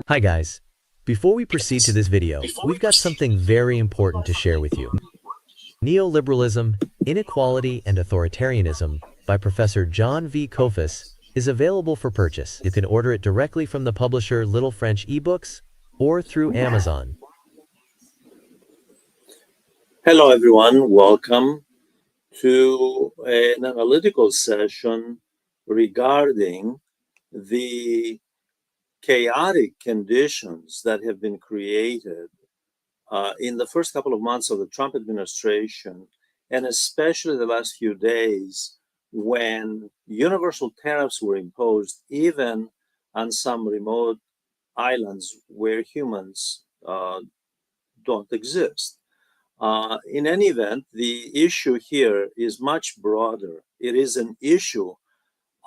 Hi guys. Before we proceed to this video, we've got something very important to share with you. Neoliberalism, Inequality and Authoritarianism by Professor John V. Kofis is available for purchase. You can order it directly from the publisher Little French eBooks or through Amazon. Hello everyone, welcome to an analytical session regarding the chaotic conditions that have been created in the first couple of months of the Trump administration, and especially the last few days when universal tariffs were imposed even on some remote islands where humans don't exist. In any event, the issue here is much broader. It is an issue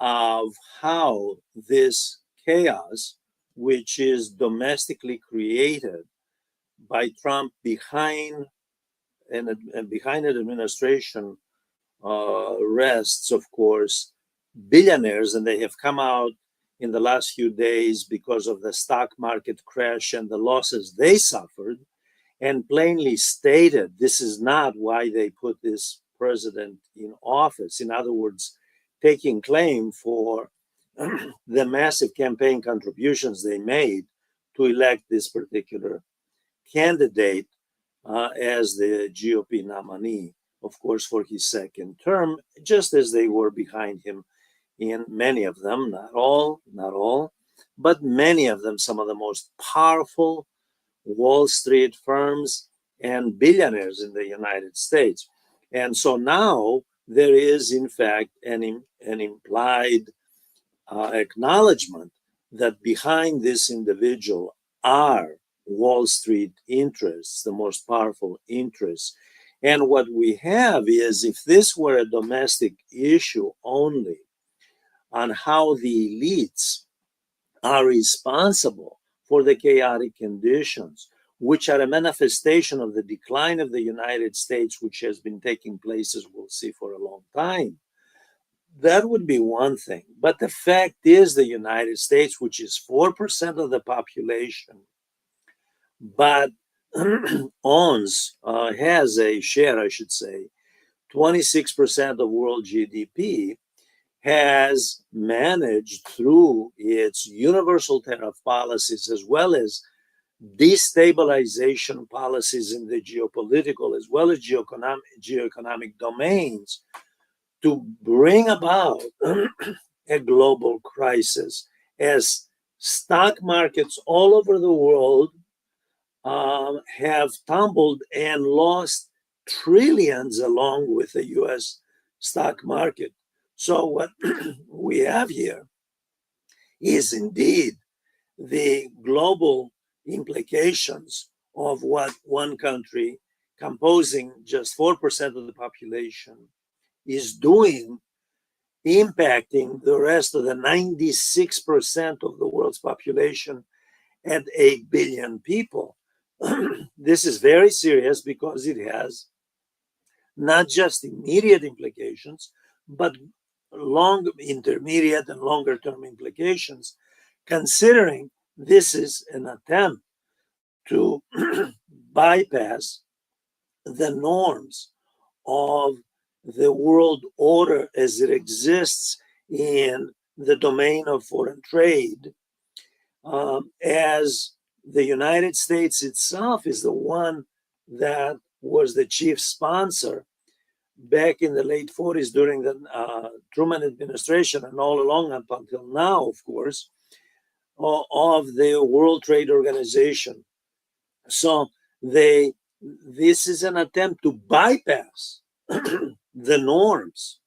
of how this chaos, which is domestically created by Trump behind an administration, rests, of course, billionaires, and they have come out in the last few days because of the stock market crash and the losses they suffered, and plainly stated this is not why they put this president in office. In other words, taking claim for the massive campaign contributions they made to elect this particular candidate as the GOP nominee, of course, for his second term, just as they were behind him in many of them, not all, but many of them, some of the most powerful Wall Street firms and billionaires in the United States. And so now there is, in fact, an implied acknowledgement that behind this individual are Wall Street interests, the most powerful interests. And what we have is, if this were a domestic issue only on how the elites are responsible for the chaotic conditions, which are a manifestation of the decline of the United States, which has been taking place, as we'll see, for a long time, that would be one thing. But the fact is, the United States, which is 4% of the population, but has a share, I should say, 26% of world GDP, has managed through its universal tariff policies as well as destabilization policies in the geopolitical as well as geoeconomic domains to bring about a global crisis as stock markets all over the world have tumbled and lost trillions along with the US stock market. So what we have here is indeed the global implications of what one country composing just 4% of the population is doing, impacting the rest of the 96% of the world's population at 8 billion people. This is very serious because it has not just immediate implications, but long, intermediate, and longer term implications, considering this is an attempt to bypass the norms of the world order as it exists in the domain of foreign trade, as the United States itself is the one that was the chief sponsor back in the late 40s during the Truman administration and all along up until now, of course, of the World Trade Organization. So this is an attempt to bypass the norms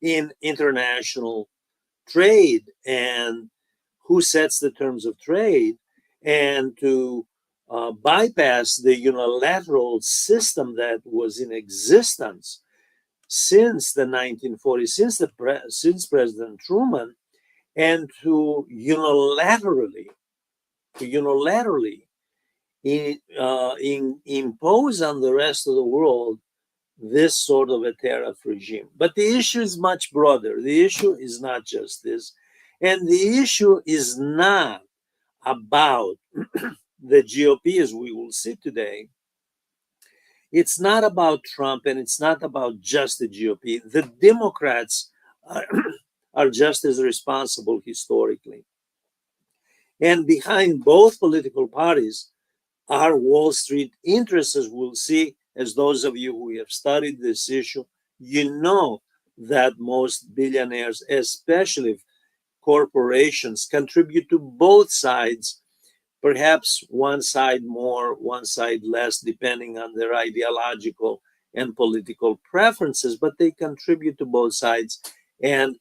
in international trade and who sets the terms of trade, and to bypass the unilateral system that was in existence since the 1940s, since President Truman, and to unilaterally impose on the rest of the world this sort of a tariff regime. But the issue is much broader. The issue is not just this. And the issue is not about the GOP, as we will see today. It's not about Trump, and it's not about just the GOP. The Democrats are, are just as responsible historically. And behind both political parties are Wall Street interests, as we'll see, as those of you who have studied this issue, you know that most billionaires, especially corporations, contribute to both sides, perhaps one side more, one side less, depending on their ideological and political preferences, but they contribute to both sides. And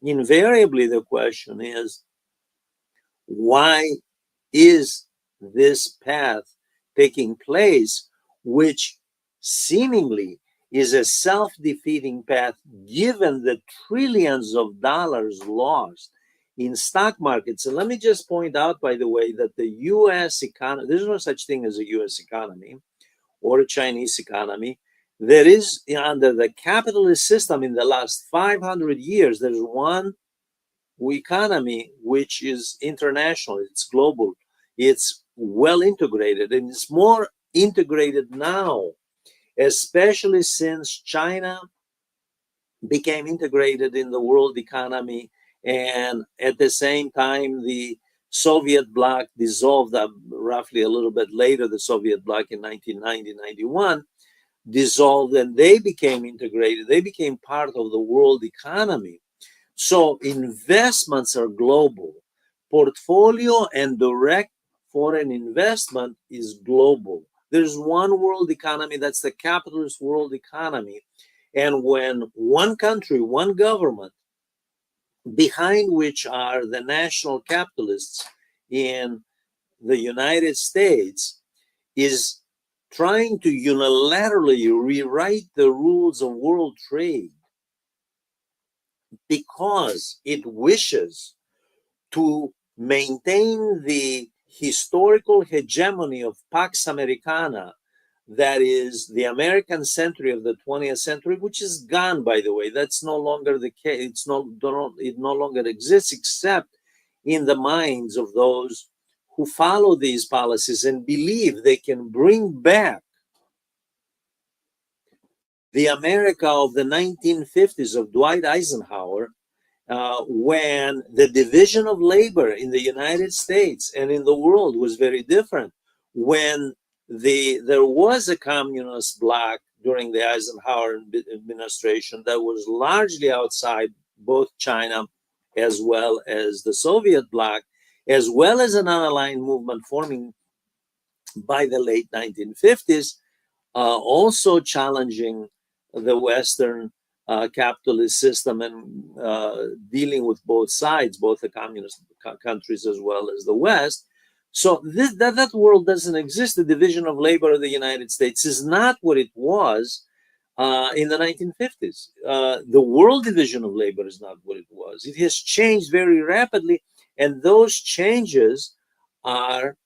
invariably, the question is, why is this path taking place, which seemingly is a self-defeating path given the trillions of dollars lost in stock markets? And let me just point out, by the way, that the US economy, there's no such thing as a US economy or a Chinese economy. There is, under the capitalist system in the last 500 years, there's one economy which is international, it's global, it's well integrated, and it's more integrated now, especially since China became integrated in the world economy, and at the same time the Soviet bloc dissolved, roughly a little bit later, the Soviet bloc in 1990-91 dissolved, and they became integrated, they became part of the world economy. So investments are global. Portfolio and direct foreign investment is global. There's one world economy, that's the capitalist world economy. And when one country, one government, behind which are the national capitalists in the United States, is trying to unilaterally rewrite the rules of world trade because it wishes to maintain the historical hegemony of Pax Americana, that is the American century of the 20th century, which is gone, by the way. That's no longer the case. It no longer exists, except in the minds of those who follow these policies and believe they can bring back the America of the 1950s of Dwight Eisenhower, when the division of labor in the United States and in the world was very different. When there was a communist bloc during the Eisenhower administration that was largely outside both China as well as the Soviet bloc, as well as an unaligned movement forming by the late 1950s, also challenging the Western capitalist system and dealing with both sides, both the communist countries as well as the West. So that world doesn't exist. The division of labor of the United States is not what it was in the 1950s. The world division of labor is not what it was. It has changed very rapidly, and those changes are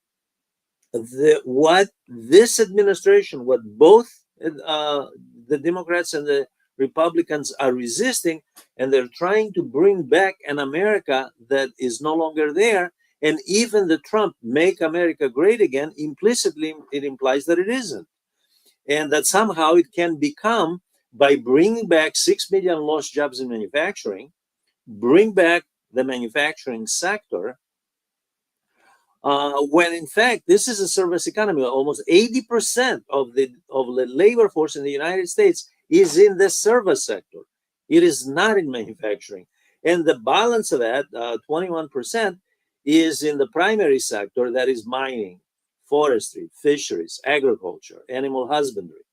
what this administration, what both the Democrats and the Republicans are resisting, and they're trying to bring back an America that is no longer there. And even the Trump "Make America Great Again," implicitly it implies that it isn't, and that somehow it can become, by bringing back 6 million lost jobs in manufacturing, bring back the manufacturing sector, when in fact this is a service economy. Almost 80% of the labor force in the United States is in the service sector. It is not in manufacturing, and the balance of that, 21%, is in the primary sector, that is mining, forestry, fisheries, agriculture, animal husbandry,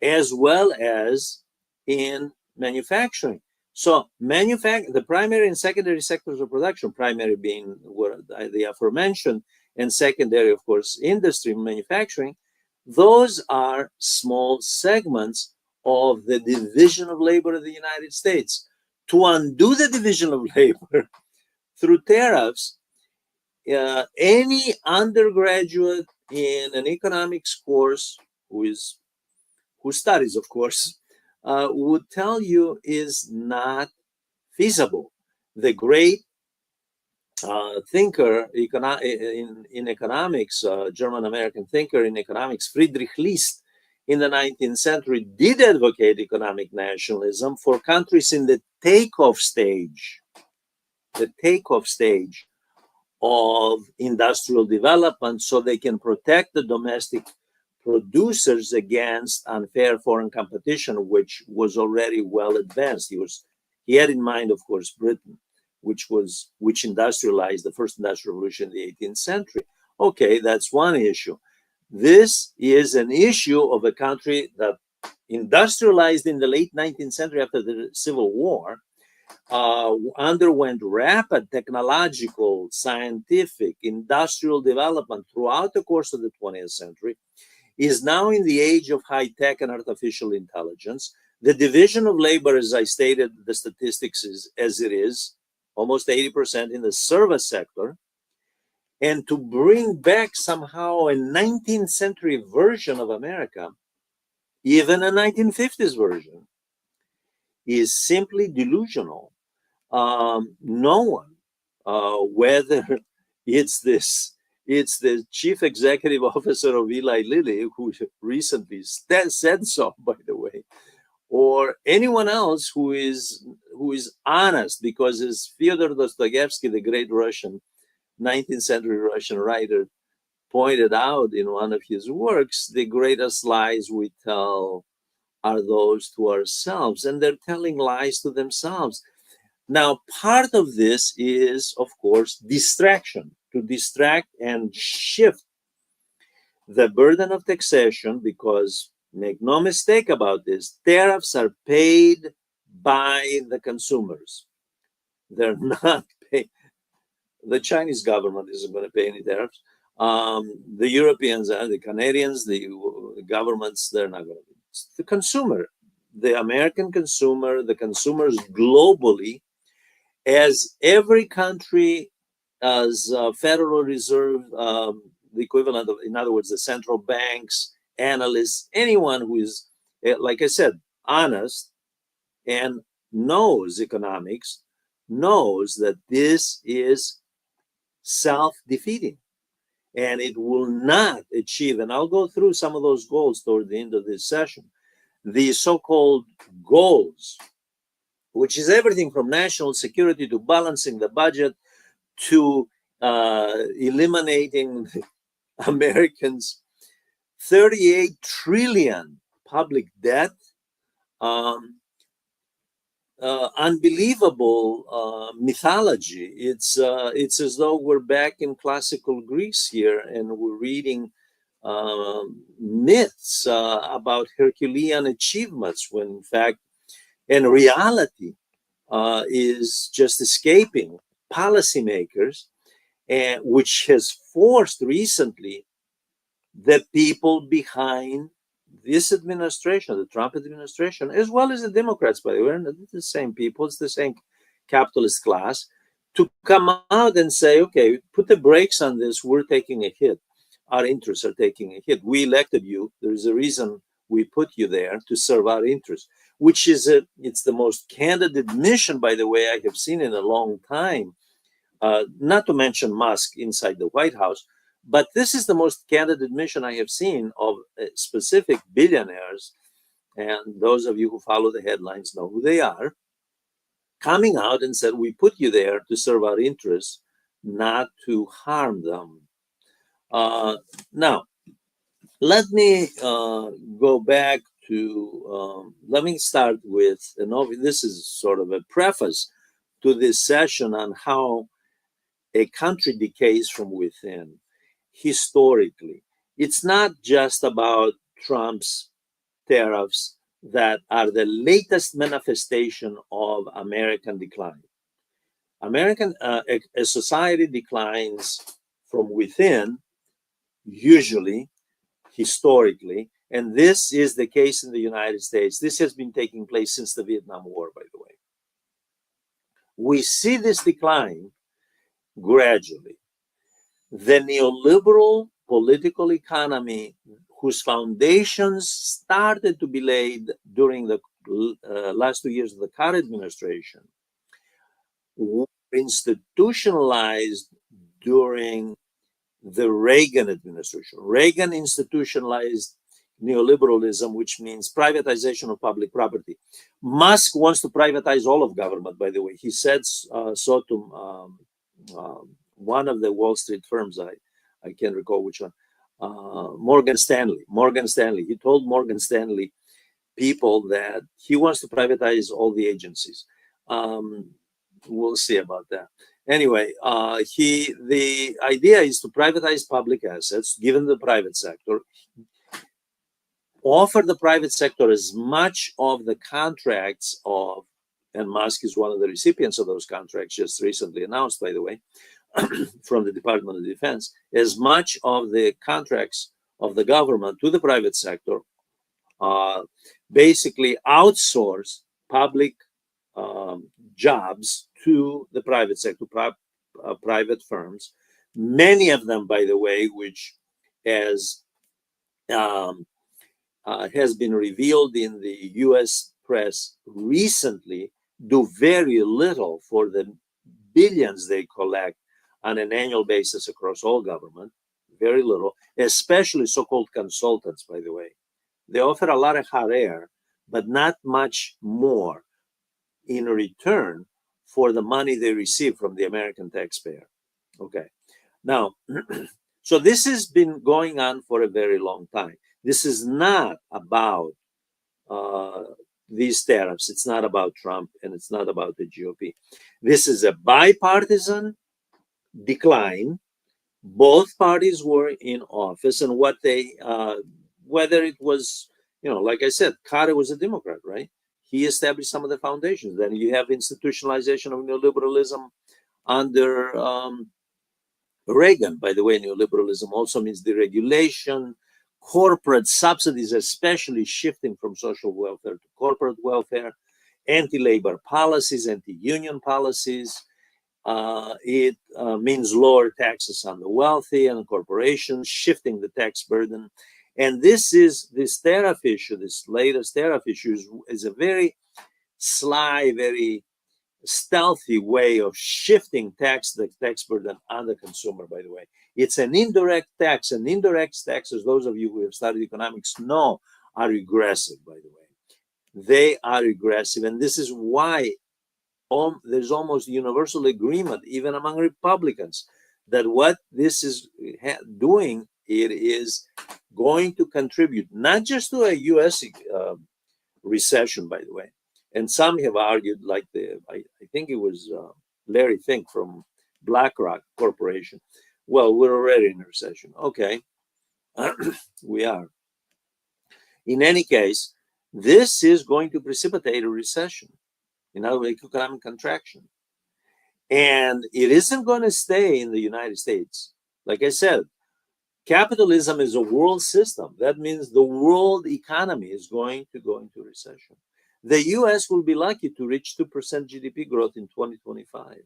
as well as in manufacturing. So the primary and secondary sectors of production, primary being the aforementioned, and secondary, of course, industry, manufacturing, those are small segments of the division of labor of the United States. To undo the division of labor through tariffs, any undergraduate in an economics course who is who studies, of course, would tell you is not feasible. The great thinker in economics, German-American thinker in economics, Friedrich List, in the 19th century, did advocate economic nationalism for countries in the takeoff stage of industrial development, so they can protect the domestic producers against unfair foreign competition, which was already well advanced. He had in mind, of course, Britain, which industrialized the first industrial revolution in the 18th century. Okay, that's one issue. This is an issue of a country that industrialized in the late 19th century after the Civil War, underwent rapid technological, scientific, industrial development throughout the course of the 20th century, is now in the age of high tech and artificial intelligence. The division of labor, as I stated, the statistics is as it is, almost 80% in the service sector. And to bring back somehow a 19th century version of America, even a 1950s version, is simply delusional. No one, whether it's the chief executive officer of Eli Lilly, who recently said so, by the way, or anyone else who is honest, because as Fyodor Dostoevsky, the great Russian 19th century Russian writer, pointed out in one of his works, the greatest lies we tell are those to ourselves, and they're telling lies to themselves. Now, part of this is, of course, distraction, to distract and shift the burden of taxation, because make no mistake about this, tariffs are paid by the consumers. They're not paid. The Chinese government isn't going to pay any tariffs. The Europeans, the Canadians, the governments, they're not going to. It's the consumer, the American consumer, the consumers globally, as every country, as Federal Reserve, the equivalent of, in other words, the central banks, analysts, anyone who is, like I said, honest and knows economics, knows that this is self-defeating and it will not achieve, and I'll go through some of those goals toward the end of this session, the so-called goals, which is everything from national security to balancing the budget to eliminating Americans' 38 trillion public debt, unbelievable mythology. It's as though we're back in classical Greece here, and we're reading myths about Herculean achievements, when in fact, in reality, is just escaping policymakers, and which has forced recently the people behind this administration, the Trump administration, as well as the Democrats, by the way, it's the same people, it's the same capitalist class, to come out and say, okay, put the brakes on this, we're taking a hit. Our interests are taking a hit. We elected you. There's a reason we put you there, to serve our interests, which is it's the most candid admission, by the way, I have seen in a long time, not to mention Musk inside the White House. But this is the most candid admission I have seen of specific billionaires, and those of you who follow the headlines know who they are, coming out and said, we put you there to serve our interests, not to harm them. Now, let me go back to, let me start with, this is sort of a preface to this session on how a country decays from within. Historically, it's not just about Trump's tariffs that are the latest manifestation of American decline. A society declines from within, usually, historically, and this is the case in the United States. This has been taking place since the Vietnam War, by the way. We see this decline gradually. The neoliberal political economy, whose foundations started to be laid during the last 2 years of the Carter administration, were institutionalized during the Reagan administration. Reagan institutionalized neoliberalism, which means privatization of public property. Musk wants to privatize all of government, by the way. He said so to one of the Wall Street firms, I can't recall which one, Morgan Stanley. Morgan Stanley. He told Morgan Stanley people that he wants to privatize all the agencies. We'll see about that. Anyway, the idea is to privatize public assets, given the private sector, offer the private sector as much of the contracts of, and Musk is one of the recipients of those contracts, just recently announced, by the way, from the Department of Defense, as much of the contracts of the government to the private sector, basically outsource public jobs to the private sector, private firms. Many of them, by the way, which has been revealed in the U.S. press recently, do very little for the billions they collect on an annual basis across all government. Very little, especially so-called consultants, by the way. They offer a lot of hot air, but not much more in return for the money they receive from the American taxpayer. Okay. Now, so this has been going on for a very long time. This is not about these tariffs. It's not about Trump, and it's not about the GOP. This is a bipartisan decline. Both parties were in office, and what they, whether it was, like I said, Carter was a Democrat, right? He established some of the foundations. Then you have institutionalization of neoliberalism under Reagan. By the way, neoliberalism also means deregulation, corporate subsidies, especially shifting from social welfare to corporate welfare, anti-labor policies, anti-union policies. It means lower taxes on the wealthy and corporations, shifting the tax burden. And this tariff issue, this latest tariff issue, is a very sly, very stealthy way of shifting the tax burden on the consumer, by the way. It's an indirect tax, and indirect taxes, those of you who have studied economics know, are regressive, by the way. They are regressive, and this is why there's almost universal agreement, even among Republicans, that what this is doing, it is going to contribute not just to a U.S. recession, by the way. And some have argued, like I think it was Larry Fink from BlackRock Corporation. Well, we're already in a recession. Okay, we are. In any case, this is going to precipitate a recession, in other words, economic contraction. And it isn't going to stay in the United States. Like I said, capitalism is a world system. That means the world economy is going to go into recession. The US will be lucky to reach 2% GDP growth in 2025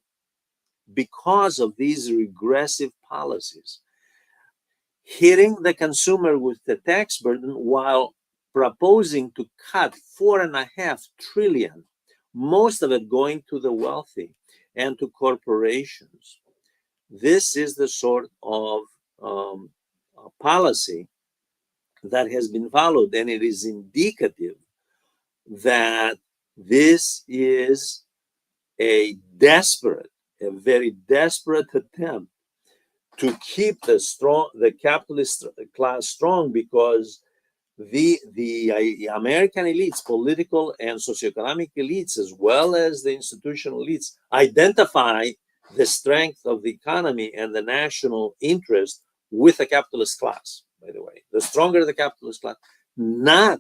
because of these regressive policies, hitting the consumer with the tax burden while proposing to cut $4.5 trillion, most of it going to the wealthy and to corporations. This is the sort of policy that has been followed, and it is indicative that this is a very desperate attempt to keep the capitalist class strong, because the American elites, political and socioeconomic elites, as well as the institutional elites, identify the strength of the economy and the national interest with the capitalist class, by the way. The stronger the capitalist class, not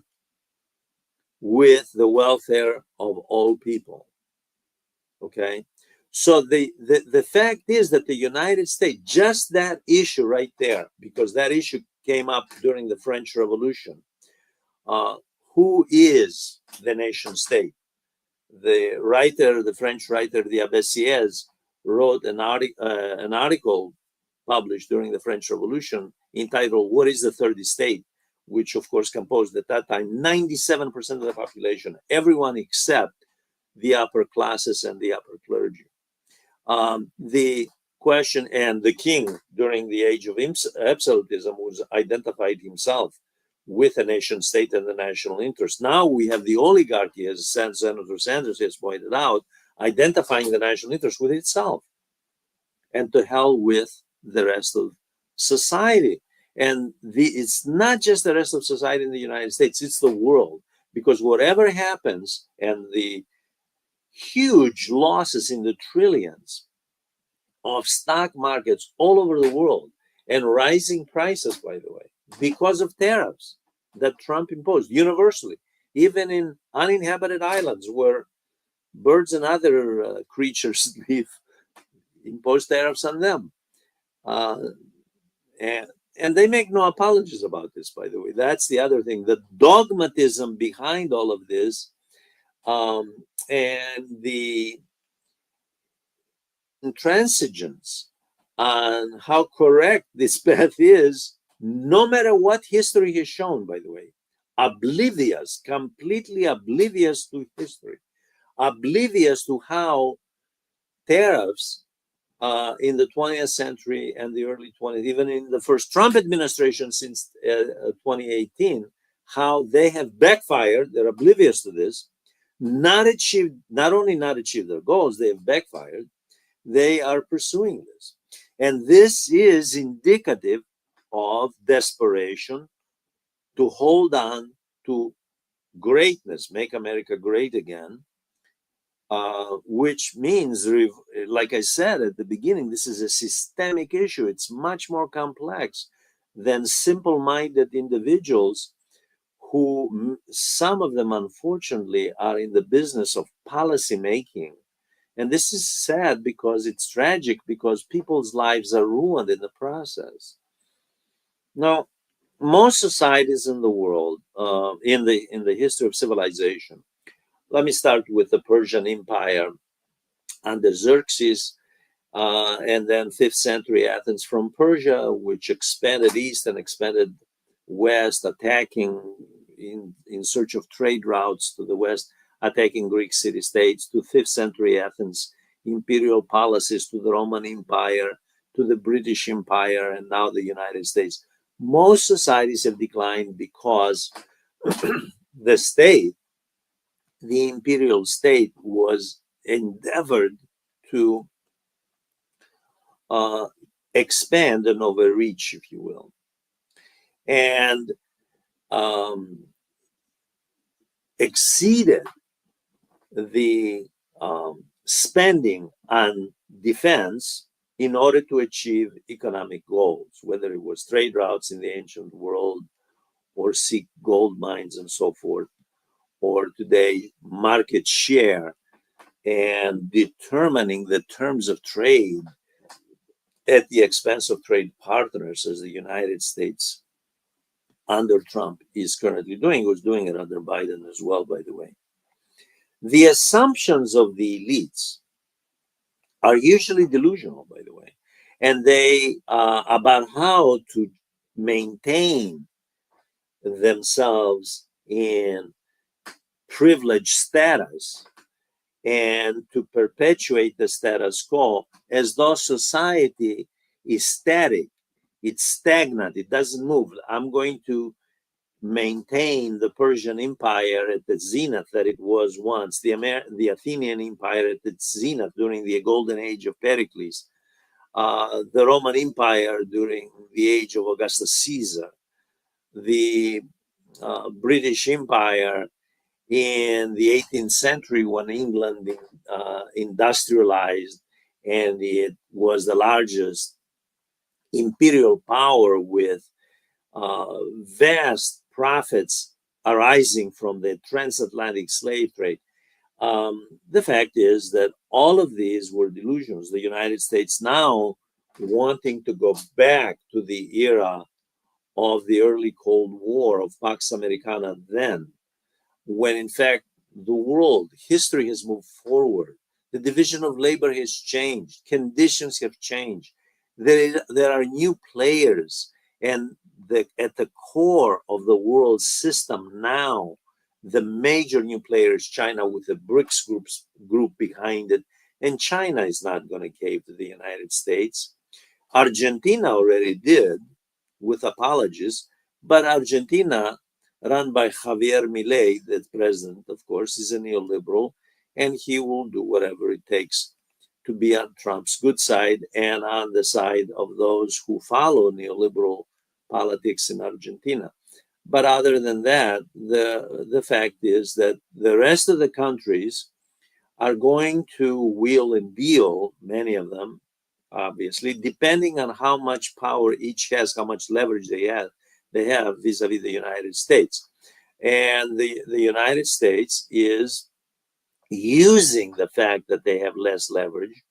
with the welfare of all people. Okay? So the fact is that the United States, just that issue right there, because that issue came up during the French Revolution, who is the nation state? The French writer, the Abbesiès, wrote an article published during the French Revolution entitled, "What is the Third Estate?" which of course composed at that time 97% of the population, everyone except the upper classes and the upper clergy. The question, and the king during the age of absolutism was identified himself with a nation state and the national interest. Now we have the oligarchy, as Senator Sanders has pointed out, identifying the national interest with itself, and to hell with the rest of society. And it's not just the rest of society in the United States, it's the world. Because whatever happens, and the huge losses in the trillions of stock markets all over the world, and rising prices, by the way, because of tariffs that Trump imposed universally, even in uninhabited islands where birds and other creatures live, impose tariffs on them. And they make no apologies about this, by the way. That's the other thing. The dogmatism behind all of this, and the intransigence on how correct this path is, no matter what history has shown, by the way, oblivious, completely oblivious to history, oblivious to how tariffs in the 20th century and the early 20th, even in the first Trump administration since 2018, how they have backfired. They're oblivious to this, not only not achieved their goals, they have backfired. They are pursuing this. And this is indicative of desperation to hold on to greatness, make America great again, which means, like I said at the beginning, this is a systemic issue. It's much more complex than simple-minded individuals who, some of them, unfortunately, are in the business of policy making. And this is sad because it's tragic, because people's lives are ruined in the process. Now, most societies in the world, in the history of civilization, let me start with the Persian Empire under Xerxes, and then 5th century Athens from Persia, which expanded east and expanded west, attacking in search of trade routes to the west, attacking Greek city-states, to 5th century Athens, imperial policies, to the Roman Empire, to the British Empire, and now the United States. Most societies have declined because the state, the imperial state, was endeavored to expand and overreach, if you will, and exceeded the spending on defense in order to achieve economic goals, whether it was trade routes in the ancient world, or seek gold mines and so forth, or today market share and determining the terms of trade at the expense of trade partners, as the United States under Trump is currently doing, was doing it under Biden as well, by the way. The assumptions of the elites are usually delusional, by the way, and they about how to maintain themselves in privileged status and to perpetuate the status quo, as though society is static, it's stagnant, it doesn't move. I'm going to maintain the Persian Empire at the zenith that it was once, the Athenian Empire at its zenith during the golden age of Pericles, the Roman Empire during the age of Augustus Caesar, the British Empire in the 18th century when England industrialized, and it was the largest imperial power with vast profits arising from the transatlantic slave trade. The fact is that all of these were delusions. The United States now wanting to go back to the era of the early Cold War, of Pax Americana then, when in fact the world, history has moved forward. The division of labor has changed. Conditions have changed. There are new players, and at the core of the world system now, the major new players, China with the BRICS group behind it, and China is not going to cave to the United States. Argentina already did with apologies, but Argentina, run by Javier Milei, the president, of course, is a neoliberal, and he will do whatever it takes to be on Trump's good side and on the side of those who follow neoliberal politics in Argentina. But other than that, the fact is that the rest of the countries are going to wheel and deal, many of them, obviously, depending on how much power each has, how much leverage they have vis-a-vis the United States. And the United States is using the fact that they have less leverage,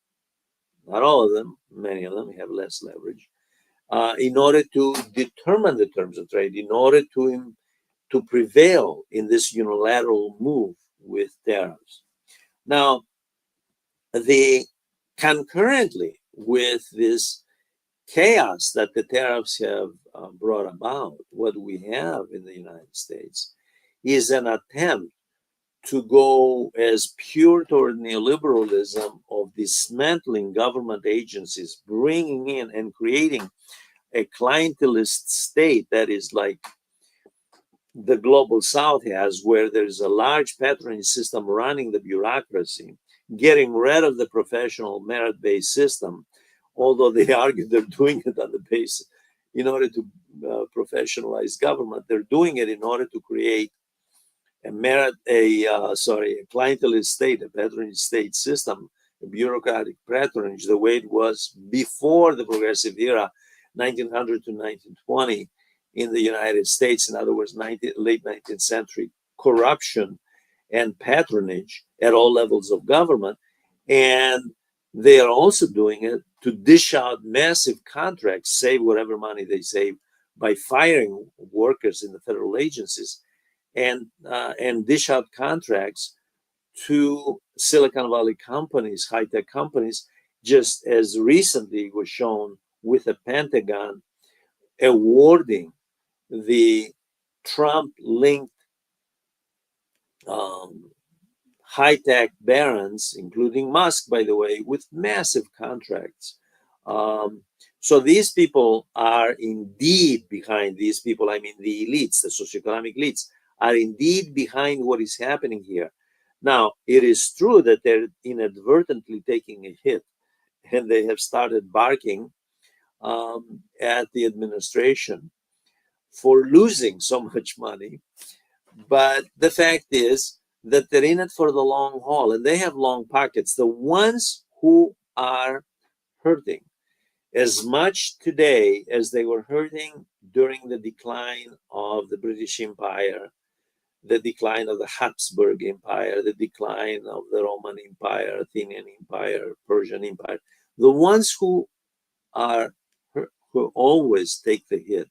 not all of them, many of them have less leverage, in order to determine the terms of trade, in order to prevail in this unilateral move with tariffs. Now, concurrently with this chaos that the tariffs have brought about, what we have in the United States is an attempt to go as pure toward neoliberalism of dismantling government agencies, bringing in and creating a clientelist state that is like the global south has, where there's a large patronage system running the bureaucracy, getting rid of the professional merit-based system, although they argue they're doing it on the basis in order to professionalize government. They're doing it in order to create a clientelist state, a patronage state system, a bureaucratic patronage, the way it was before the progressive era, 1900 to 1920 in the United States. In other words, late 19th century corruption and patronage at all levels of government. And they are also doing it to dish out massive contracts, save whatever money they save by firing workers in the federal agencies, and dish out contracts to Silicon Valley companies, high-tech companies, just as recently was shown with the Pentagon awarding the Trump-linked high-tech barons, including Musk, by the way, with massive contracts. So these people are indeed behind, these people, I mean the elites, the socioeconomic elites, are indeed behind what is happening here. Now, it is true that they're inadvertently taking a hit, and they have started barking at the administration for losing so much money. But the fact is that they're in it for the long haul, and they have long pockets. The ones who are hurting as much today as they were hurting during the decline of the British Empire, the decline of the Habsburg Empire, the decline of the Roman Empire, Athenian Empire, Persian Empire, the ones who always take the hit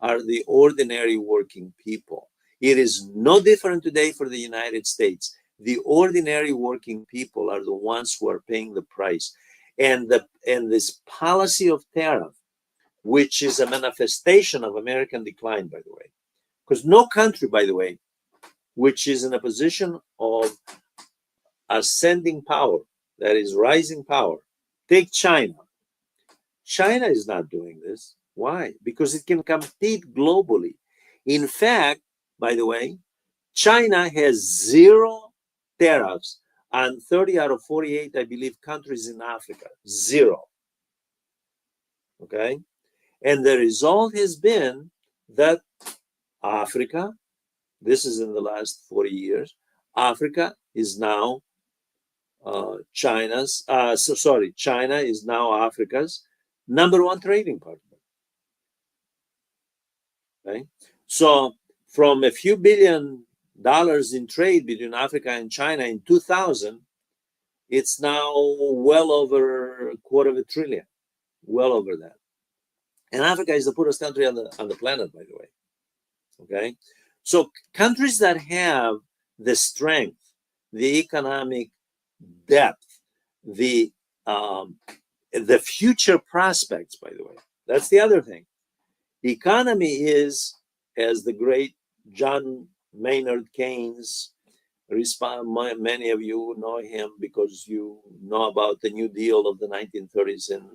are the ordinary working people. It is no different today for the United States. The ordinary working people are the ones who are paying the price. And this policy of tariff, which is a manifestation of American decline, by the way, because no country, by the way, which is in a position of ascending power, that is rising power. Take China. China is not doing this. Why? Because it can compete globally. In fact, by the way, China has zero tariffs on 30 out of 48, I believe, countries in Africa. Zero. Okay? And the result has been that Africa, this is in the last 40 years, Africa is now China is now Africa's number one trading partner. Okay? So from a few $billion in trade between Africa and China in 2000, it's now well over $250 billion, well over that. And Africa is the poorest country on the planet, by the way. Okay, so countries that have the strength, the economic depth, the future prospects, by the way, that's the other thing. Economy is, as the great John Maynard Keynes, many of you know him because you know about the New Deal of the 1930s in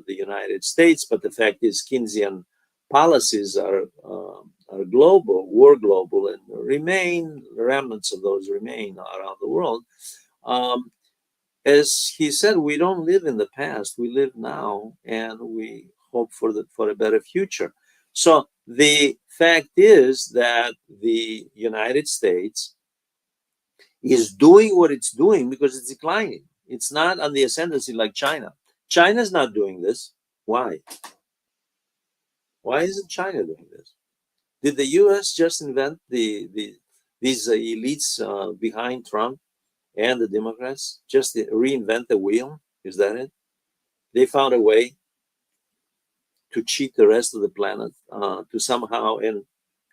the United States. But the fact is, Keynesian policies are global, were global, and remain, remnants of those remain around the world. Um, as he said, we don't live in the past, we live now, and we hope for a better future. So the fact is that the United States is doing what it's doing because it's declining. It's not on the ascendancy like China. China's not doing this. Why? Why isn't China doing this? Did the U.S. just invent these elites behind Trump and the Democrats? Just reinvent the wheel? Is that it? They found a way to cheat the rest of the planet to somehow and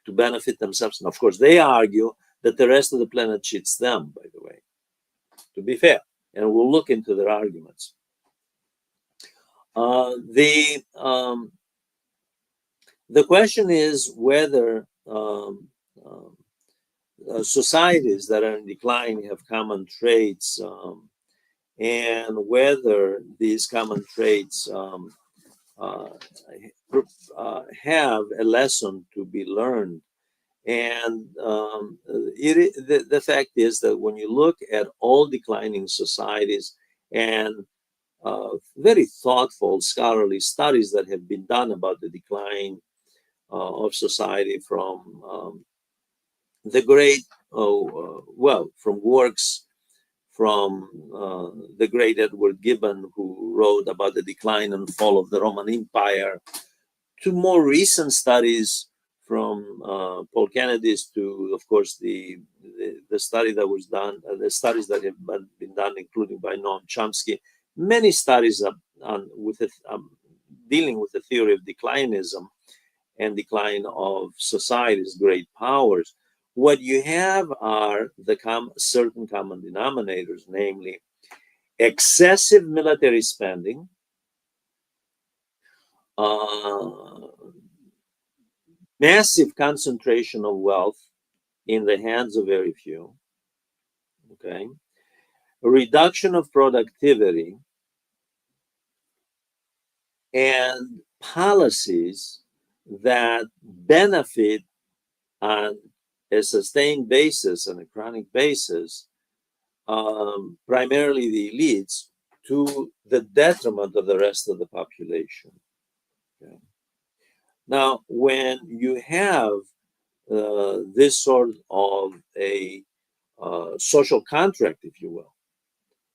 to benefit themselves. And of course, they argue that the rest of the planet cheats them, by the way, to be fair. And we'll look into their arguments. The question is whether societies that are in decline have common traits, and whether these common traits uh, have a lesson to be learned. And the fact is that when you look at all declining societies and very thoughtful scholarly studies that have been done about the decline of society from the great, from works from the great Edward Gibbon, who wrote about the decline and fall of the Roman Empire, to more recent studies from Paul Kennedy's to, of course, the study that was done, the studies that have been done, including by Noam Chomsky. Many studies dealing with the theory of declinism and decline of societies, great powers. What you have are certain common denominators, namely excessive military spending, massive concentration of wealth in the hands of very few, okay, a reduction of productivity, and policies that benefit on a sustained basis and a chronic basis, primarily the elites, to the detriment of the rest of the population. Okay. Now, when you have this sort of a social contract, if you will,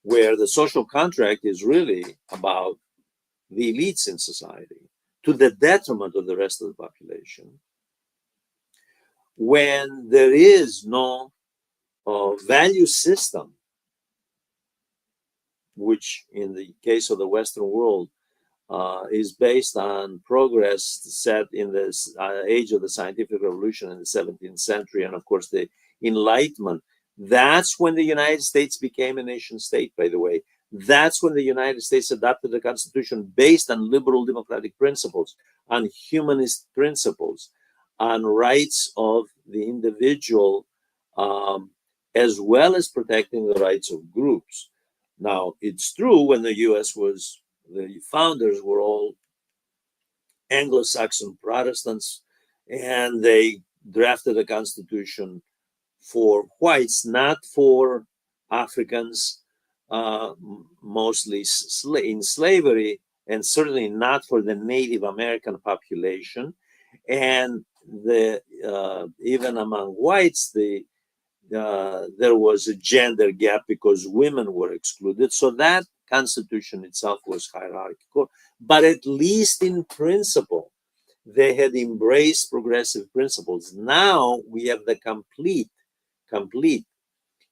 where the social contract is really about the elites in society to the detriment of the rest of the population, when there is no value system, which in the case of the Western world is based on progress set in the age of the scientific revolution in the 17th century, and of course the Enlightenment. That's when the United States became a nation state, by the way. That's when the United States adopted a constitution based on liberal democratic principles, on humanist principles, on rights of the individual, as well as protecting the rights of groups. Now, it's true when the US was, the founders were all Anglo-Saxon Protestants, and they drafted a constitution for whites, not for Africans, mostly in slavery, and certainly not for the Native American population. And even among whites, there was a gender gap because women were excluded. So that constitution itself was hierarchical, but at least in principle, they had embraced progressive principles. Now we have the complete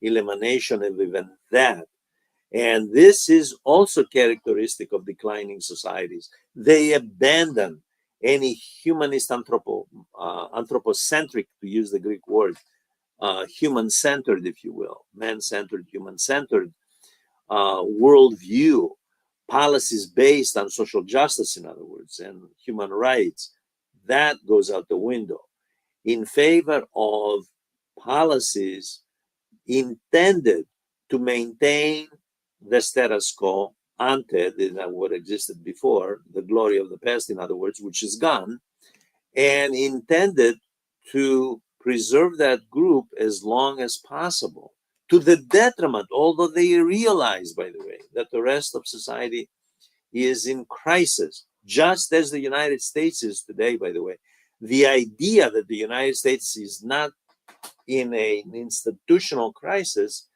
elimination of even that. And this is also characteristic of declining societies. They abandon any humanist anthropocentric, to use the Greek word, human-centered, if you will, man-centered, human-centered worldview, policies based on social justice, in other words, and human rights, that goes out the window in favor of policies intended to maintain the status quo ante what existed before, the glory of the past, in other words, which is gone, and intended to preserve that group as long as possible, to the detriment, although they realize, by the way, that the rest of society is in crisis, just as the United States is today, by the way. The idea that the United States is not in an institutional crisis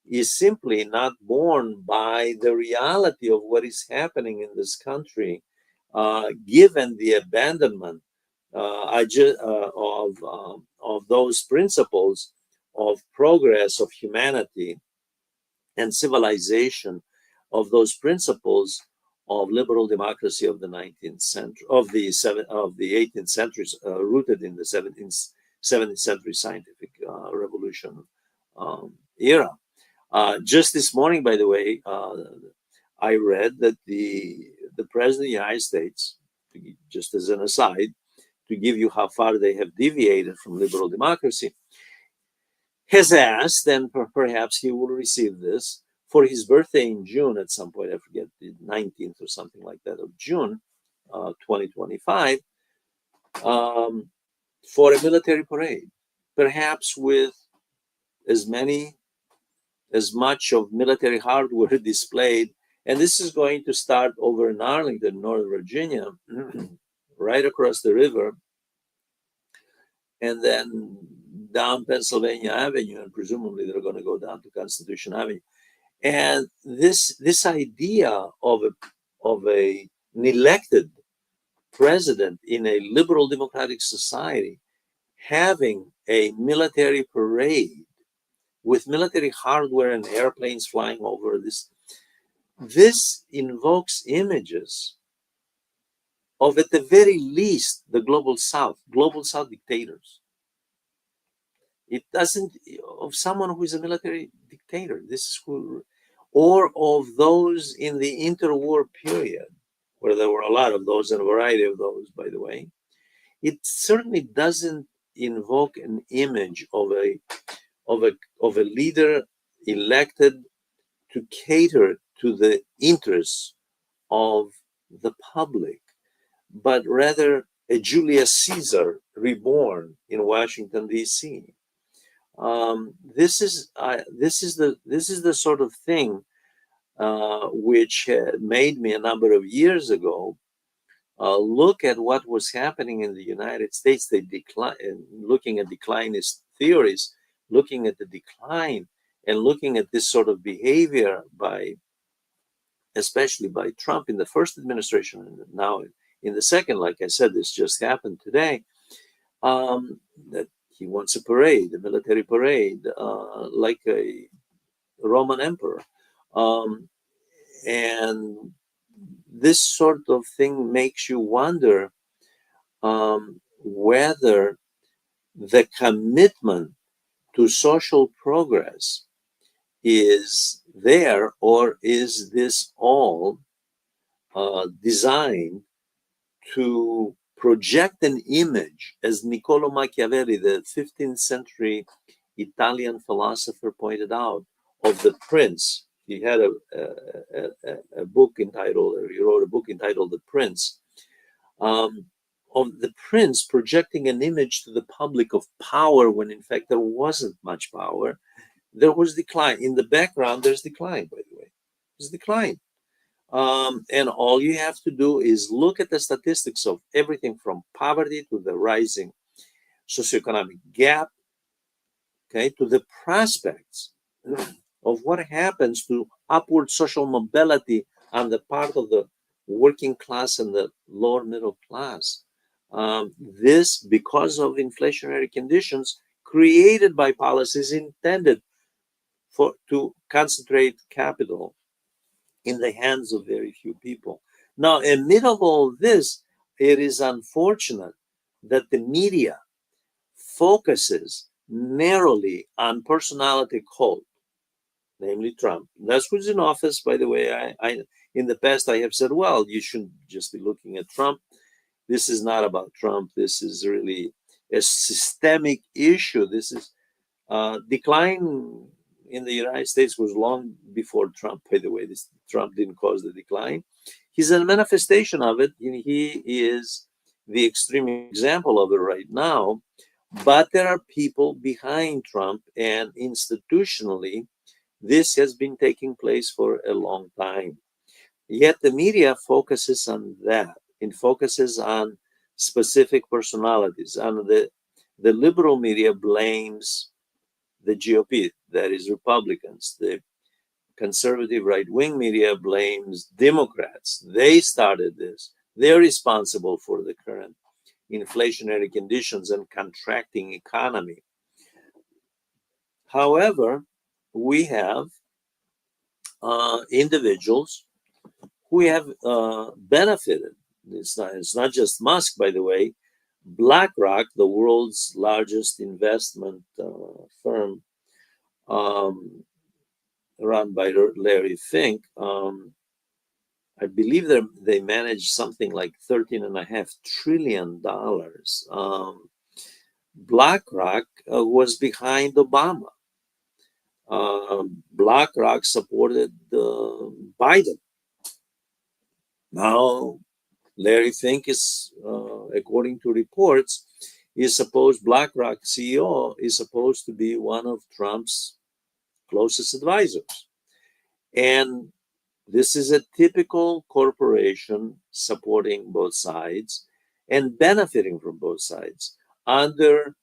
is simply not borne by the reality of what is happening in this country, given the abandonment of those principles of progress of humanity and civilization, of those principles of liberal democracy of the 19th century, of the 18th centuries, rooted in the 17th century scientific revolution era. Just this morning, by the way, I read that the president of the United States, just as an aside, to give you how far they have deviated from liberal democracy, has asked, and perhaps he will receive this, for his birthday in June at some point, I forget, the 19th or something like that of June, 2025, for a military parade, perhaps with as much of military hardware displayed. And this is going to start over in Arlington, Northern Virginia, right across the river, and then down Pennsylvania Avenue, and presumably they're going to go down to Constitution Avenue. And this idea of an elected president in a liberal democratic society having a military parade with military hardware and airplanes flying over this invokes images of, at the very least, the global South dictators. It doesn't, of someone who is a military dictator. This is who, or of those in the interwar period, where there were a lot of those and a variety of those, by the way. It certainly doesn't invoke an image of a leader elected to cater to the interests of the public, but rather a Julius Caesar reborn in Washington, D.C. This is the sort of thing which made me a number of years ago look at what was happening in the United States. They looking at declinist theories, looking at the decline, and looking at this sort of behavior especially by Trump in the first administration, and now in the second. Like I said, this just happened today. That he wants a parade, a military parade, like a Roman emperor. And this sort of thing makes you wonder whether the commitment to social progress is there, or is this all designed to project an image, as Niccolo Machiavelli, the 15th century Italian philosopher, pointed out, of the prince. He had a book entitled, or he wrote a book entitled The Prince, of the prince projecting an image to the public of power when in fact there wasn't much power. There was decline. In the background, there's decline, by the way. There's decline. And all you have to do is look at the statistics of everything from poverty to the rising socioeconomic gap, okay, to the prospects of what happens to upward social mobility on the part of the working class and the lower middle class. This, because of inflationary conditions created by policies intended to concentrate capital in the hands of very few people. Now, amid of all this, it is unfortunate that the media focuses narrowly on personality cult, namely Trump. That's who's in office, by the way. I in the past I have said, well, you shouldn't just be looking at Trump. this is not about Trump. This is really a systemic issue. This is decline in the United States was long before Trump, by the way. Trump didn't cause the decline. He's a manifestation of it. He is the extreme example of it right now. But there are people behind Trump, and institutionally, this has been taking place for a long time. Yet the media focuses on that. It focuses on specific personalities. And the liberal media blames the GOP, that is Republicans. The conservative right-wing media blames Democrats. They started this. They're responsible for the current inflationary conditions and contracting economy. However, we have individuals who have benefited. It's not just Musk, by the way. BlackRock, the world's largest investment firm, run by Larry Fink, I believe they manage something like $13.5 trillion. BlackRock was behind Obama. BlackRock supported Biden. Now, Larry Fink is, according to reports, BlackRock CEO is supposed to be one of Trump's closest advisors. And this is a typical corporation supporting both sides and benefiting from both sides. Under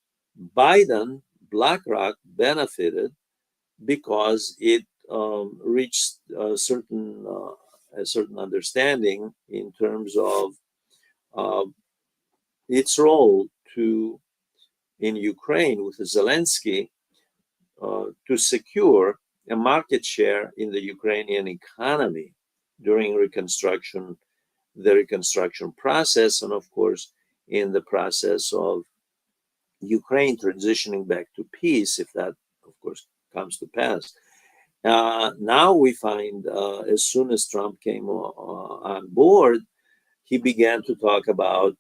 Biden, BlackRock benefited because it reached a certain understanding in terms of its role in Ukraine with Zelensky to secure a market share in the Ukrainian economy during the reconstruction process, and of course, in the process of Ukraine transitioning back to peace, if that, of course, comes to pass. Now we find, as soon as Trump came on board, he began to talk about,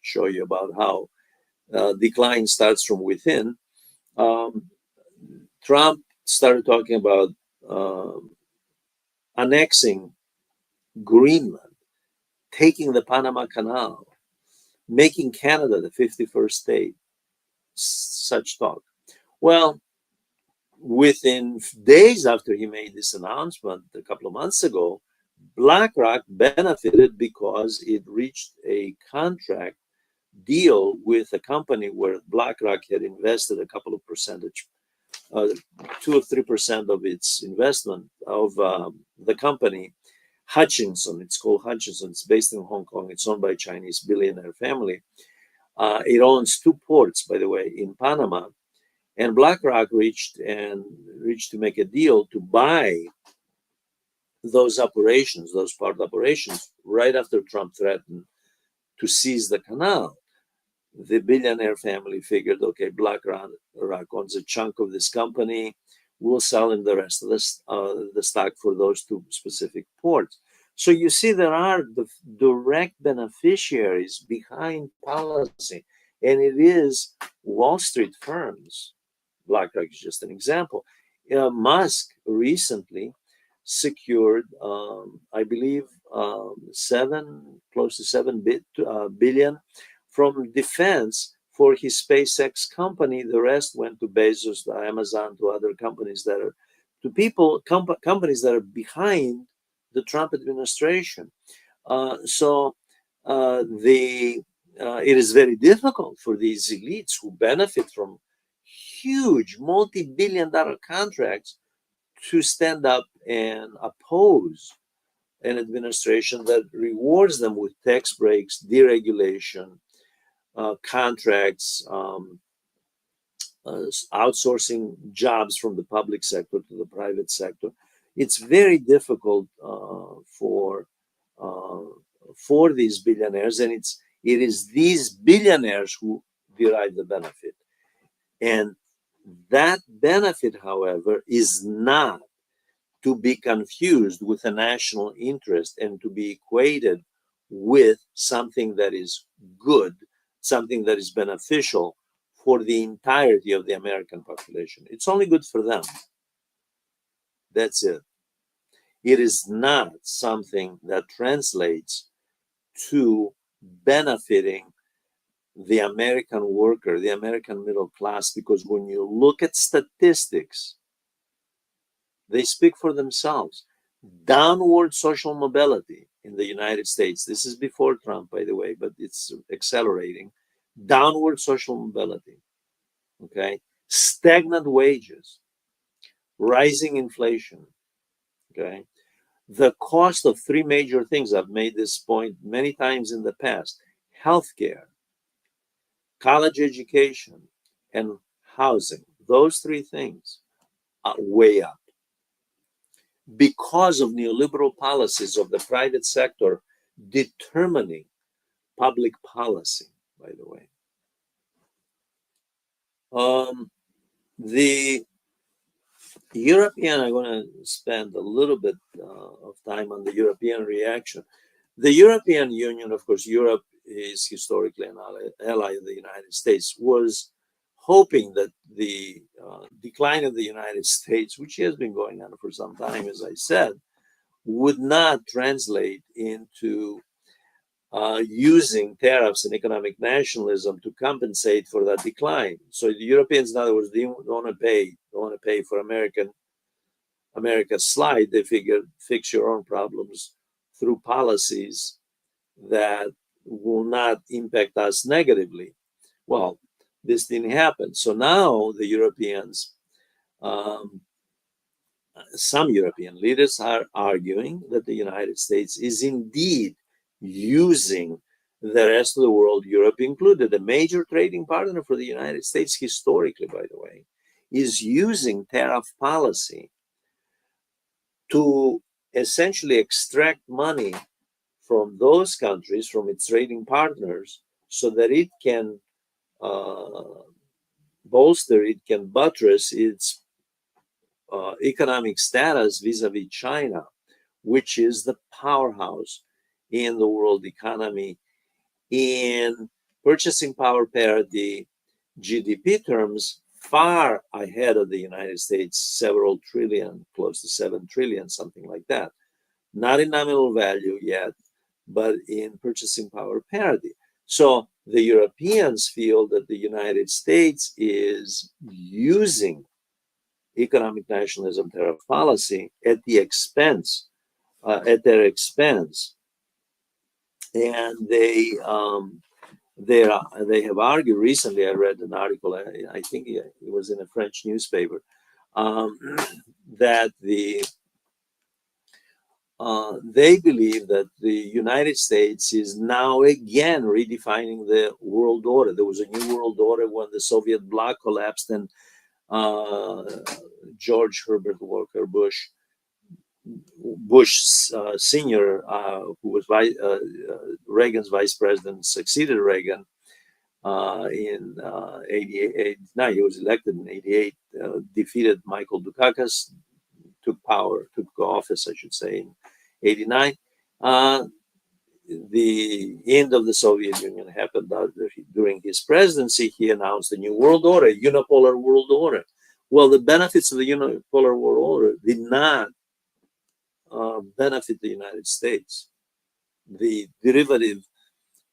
show you about how decline starts from within. Trump started talking about annexing Greenland, taking the Panama Canal, making Canada the 51st state, such talk. Well, within days after he made this announcement a couple of months ago, BlackRock benefited because it reached a contract deal with a company where BlackRock had invested a couple of percentage, 2 or 3% of its investment of the company, Hutchinson. It's called Hutchinson. It's based in Hong Kong. It's owned by a Chinese billionaire family. It owns 2 ports, by the way, in Panama. And BlackRock reached to make a deal to buy those operations, those part operations, right after Trump threatened to seize the canal. The billionaire family figured, okay, BlackRock owns a chunk of this company. We'll sell him the rest of the stock for those 2 specific ports. So you see, there are the direct beneficiaries behind policy, and it is Wall Street firms. BlackRock is just an example. Musk recently secured, I believe, close to 7 billion from defense for his SpaceX company. The rest went to Bezos, to Amazon, to other companies companies that are behind the Trump administration. It is very difficult for these elites who benefit from huge multi-billion-dollar contracts to stand up and oppose an administration that rewards them with tax breaks, deregulation, contracts, outsourcing jobs from the public sector to the private sector. It's very difficult for these billionaires, and it is these billionaires who derive the benefit. And that benefit, however, is not to be confused with a national interest and to be equated with something that is good, something that is beneficial for the entirety of the American population. It's only good for them. That's it. It is not something that translates to benefiting the American worker, the American middle class, because when you look at statistics, they speak for themselves. Downward social mobility in the United States, this is before Trump, by the way, but it's accelerating. Downward social mobility, okay? Stagnant wages, rising inflation, okay? The cost of three major things, I've made this point many times in the past: healthcare, college education, and housing. Those three things are way up because of neoliberal policies of the private sector determining public policy, by the way. The European, I'm going to spend a little bit of time on the European reaction. The European Union, of course, Europe is historically an ally of the United States, was hoping that the decline of the United States, which has been going on for some time, as I said, would not translate into using tariffs and economic nationalism to compensate for that decline. So the Europeans, in other words, they don't want to pay for America's slide. They figured fix your own problems through policies that will not impact us negatively. Well, this didn't happen. So now the Europeans, um, some European leaders are arguing that the United States is indeed using the rest of the world, Europe included, a major trading partner for the United States historically, by the way, is using tariff policy to essentially extract money from those countries, from its trading partners, so that it can bolster, it can buttress its economic status vis-a-vis China, which is the powerhouse in the world economy in purchasing power parity, GDP terms, far ahead of the United States, several trillion, close to 7 trillion, something like that. Not in nominal value yet, but in purchasing power parity. So the Europeans feel that the United States is using economic nationalism tariff policy at the expense, at their expense, and they have argued recently. I read an article. I think it was in a French newspaper um, that they believe that the United States is now again redefining the world order. There was a new world order when the Soviet bloc collapsed, and George Herbert Walker Bush Sr., who was Reagan's vice president, succeeded Reagan in 88. No, he was elected in 88, defeated Michael Dukakis, took office, I should say, in 89. The end of the Soviet Union happened during his presidency. He announced a new world order, a unipolar world order. Well, the benefits of the unipolar world order did not benefit the United States. The derivative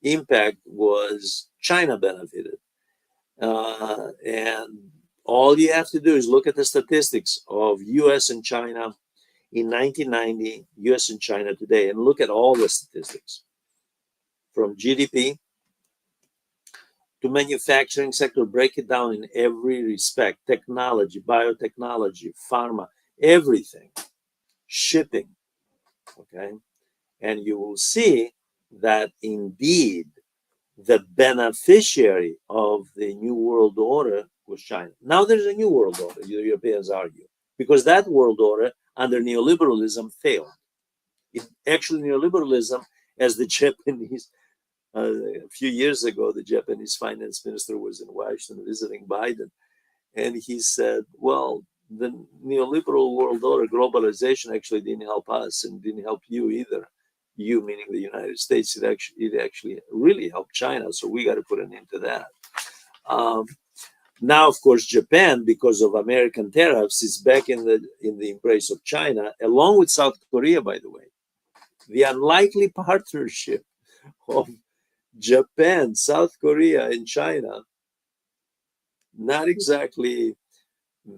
impact was China benefited. And all you have to do is look at the statistics of US and China in 1990, US and China today, and look at all the statistics from GDP to manufacturing sector, break it down in every respect: technology, biotechnology, pharma, everything, shipping, okay? And you will see that indeed the beneficiary of the New World Order was China. Now there's a New World Order, the Europeans argue, because that world order under neoliberalism failed. Actually, neoliberalism, as the Japanese, a few years ago, the Japanese finance minister was in Washington visiting Biden, and he said, well, the neoliberal world order, globalization, actually didn't help us and didn't help you either. you meaning the United States, it actually really helped China. So we got to put an end to that. Um, Now, of course, Japan, because of American tariffs, is back in the embrace of China, along with South Korea, by the way. The unlikely partnership of Japan, South Korea, and China, not exactly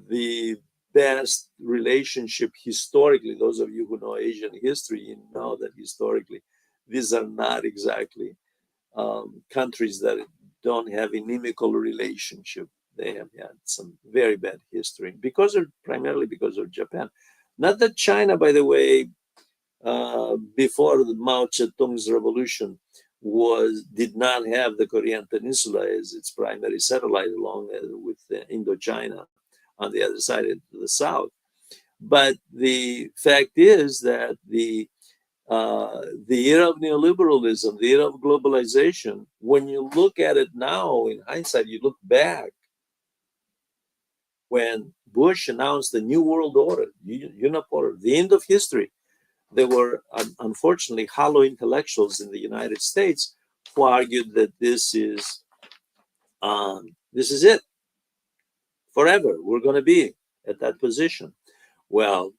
the best relationship historically. Those of you who know Asian history, you know that historically, these are not exactly countries that don't have inimical relationship. They have had some very bad history primarily because of Japan. Not that China, by the way, before the Mao Zedong's revolution did not have the Korean Peninsula as its primary satellite, along with Indochina on the other side to the south. But the fact is that the era of neoliberalism, the era of globalization, when you look at it now in hindsight, you look back when Bush announced the New World Order, unipolar, the end of history. There were unfortunately hollow intellectuals in the United States who argued that this is it forever. We're going to be at that position. Well,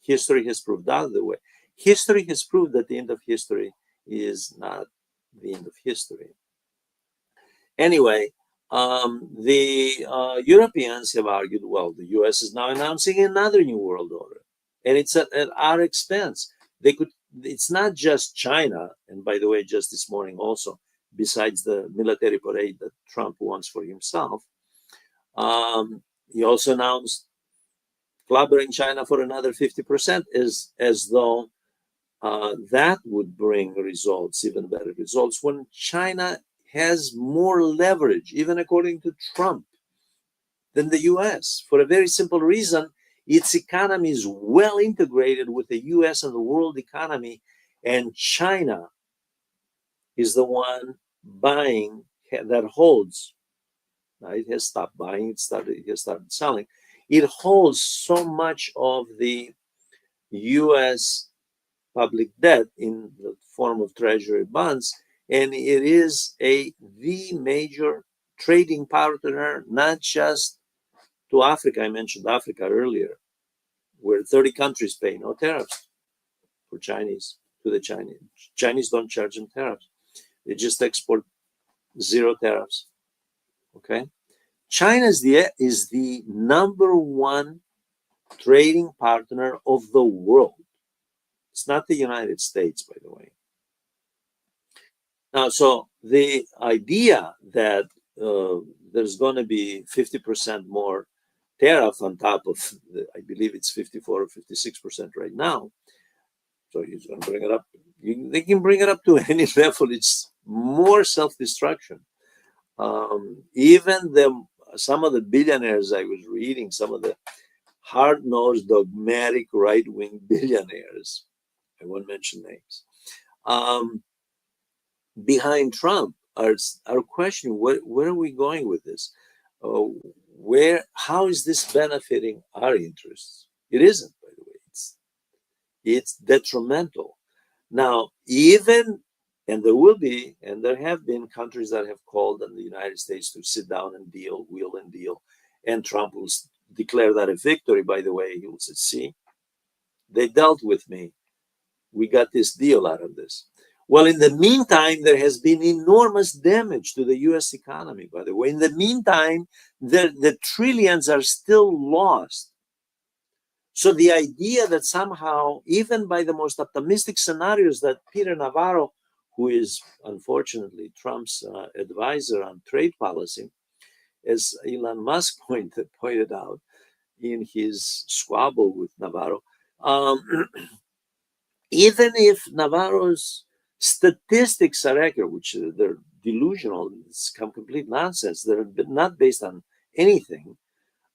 history has proved the other way. History has proved that the end of history is not the end of history. Anyway, the Europeans have argued, well, the US is now announcing another new world order, and it's at our expense. It's not just China, and by the way, just this morning also, besides the military parade that Trump wants for himself, he also announced clobbering China for another 50%, as though that would bring results, even better results, when China has more leverage, even according to Trump, than the US, for a very simple reason. Its economy is well integrated with the US and the world economy, and China is the one buying that holds. Now it has stopped buying, it has started selling. It holds so much of the US public debt in the form of treasury bonds, and it is the major trading partner, not just to Africa. I mentioned Africa earlier, where 30 countries pay no tariffs for Chinese to the Chinese. Chinese don't charge them tariffs. They just export zero tariffs. Okay, China is the number one trading partner of the world. It's not the United States, by the way. Now, so the idea that there's going to be 50% more tariff on top of, I believe it's 54 or 56% right now. So he's going to bring it up. They can bring it up to any level. It's more self-destruction. Even some of the billionaires I was reading, some of the hard-nosed, dogmatic, right-wing billionaires, I won't mention names, behind Trump are questioning where are we going with this? How is this benefiting our interests? It isn't, by the way. It's detrimental. Now, and there have been countries that have called on the United States to sit down and wheel and deal, and Trump will declare that a victory. By the way, he will say, "See, they dealt with me. We got this deal out of this." Well, in the meantime, there has been enormous damage to the US economy, by the way. In the meantime, the trillions are still lost. So the idea that somehow, even by the most optimistic scenarios that Peter Navarro, who is unfortunately Trump's advisor on trade policy, as Elon Musk pointed out in his squabble with Navarro, even if Navarro's statistics are accurate, which they're delusional, it's complete nonsense, they're not based on anything,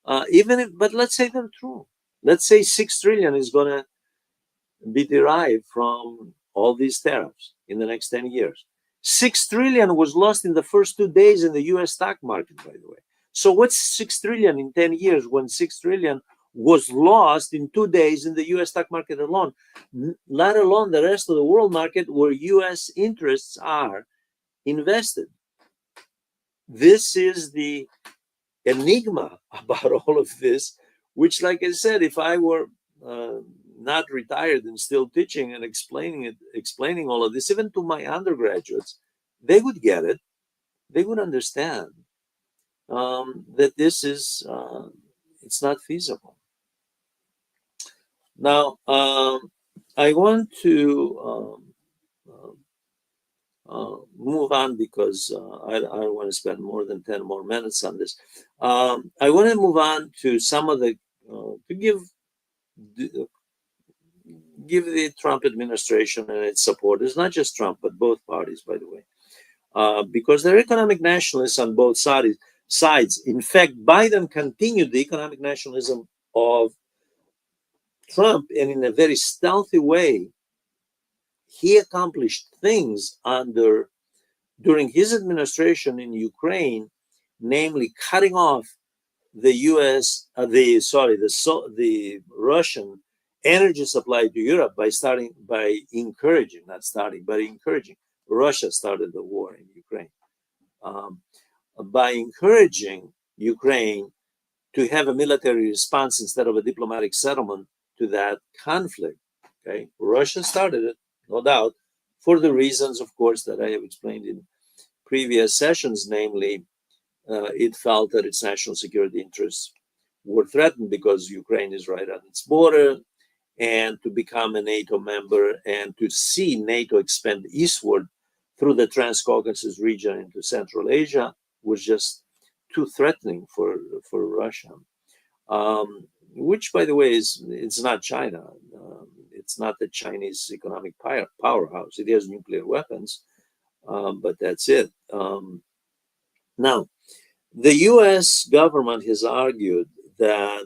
but let's say they're true. Let's say 6 trillion is going to be derived from all these tariffs in the next 10 years. 6 trillion was lost in the first 2 days in the US stock market, by the way. So what's 6 trillion in 10 years when 6 trillion was lost in 2 days in the US stock market alone, let alone the rest of the world market where US interests are invested. This is the enigma about all of this, which, like I said, if I were not retired and still teaching and explaining all of this, even to my undergraduates, they would get it. They would understand that this is it's not feasible. Now, I want to move on because I don't want to spend more than 10 more minutes on this. I want to move on to some of the, to give the Trump administration and its supporters, not just Trump, but both parties, by the way, because they're economic nationalists on both sides. In fact, Biden continued the economic nationalism of Trump, and in a very stealthy way, he accomplished things during his administration in Ukraine, namely cutting off the U.S. The Russian energy supply to Europe by encouraging Russia started the war in Ukraine, by encouraging Ukraine to have a military response instead of a diplomatic settlement to that conflict. Okay, Russia started it, no doubt, for the reasons, of course, that I have explained in previous sessions, namely, it felt that its national security interests were threatened because Ukraine is right on its border, and to become a NATO member and to see NATO expand eastward through the Transcaucasus region into Central Asia was just too threatening for Russia. Which, by the way, it's not China. It's not the Chinese economic powerhouse. It has nuclear weapons, but that's it. Now, the U.S. government has argued that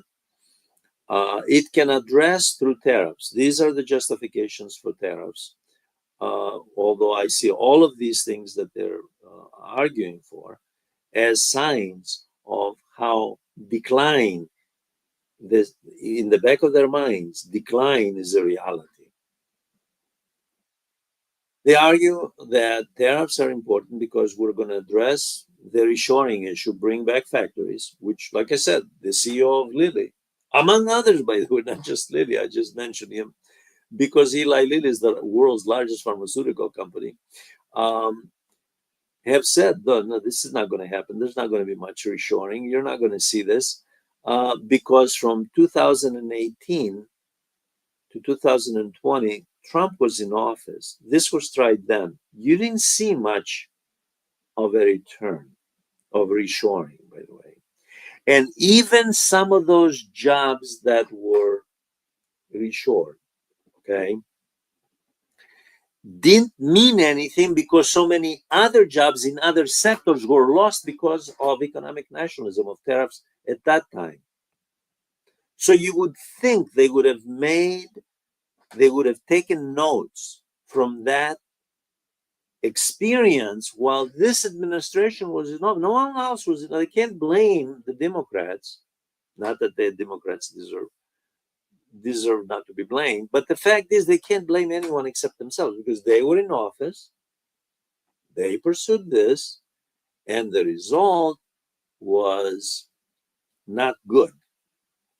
it can address through tariffs. These are the justifications for tariffs. Although I see all of these things that they're arguing for as signs of how decline, in the back of their minds, decline is a reality. They argue that tariffs are important because we're going to address the reshoring issue, bring back factories, which, like I said, the CEO of Lilly, among others, by the way, not just Lilly, I just mentioned him because Eli Lilly is the world's largest pharmaceutical company, have said, no, this is not going to happen. There's not going to be much reshoring. You're not going to see this because from 2018 to 2020, Trump was in office. This was tried then. You didn't see much of a return of reshoring, by the way. And even some of those jobs that were reshored, okay, didn't mean anything because so many other jobs in other sectors were lost because of economic nationalism, of tariffs at that time. So you would think they would have taken notes from that experience while this administration was no one else was. They can't blame the Democrats, not that the Democrats deserve not to be blamed, but the fact is they can't blame anyone except themselves because they were in office, they pursued this, and the result was not good.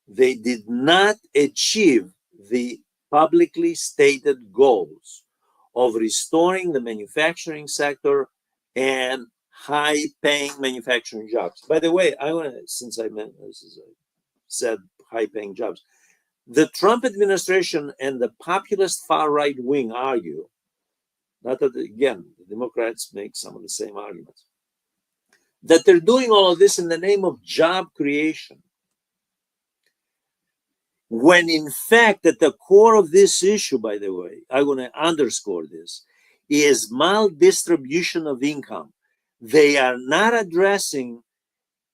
They did not achieve the publicly stated goals of restoring the manufacturing sector and high-paying manufacturing jobs. By the way, I want to, since I said high-paying jobs, the Trump administration and the populist far-right wing argue, not that, again, the Democrats make some of the same arguments, that they're doing all of this in the name of job creation. When in fact, at the core of this issue, by the way, I want to underscore this, is maldistribution of income. They are not addressing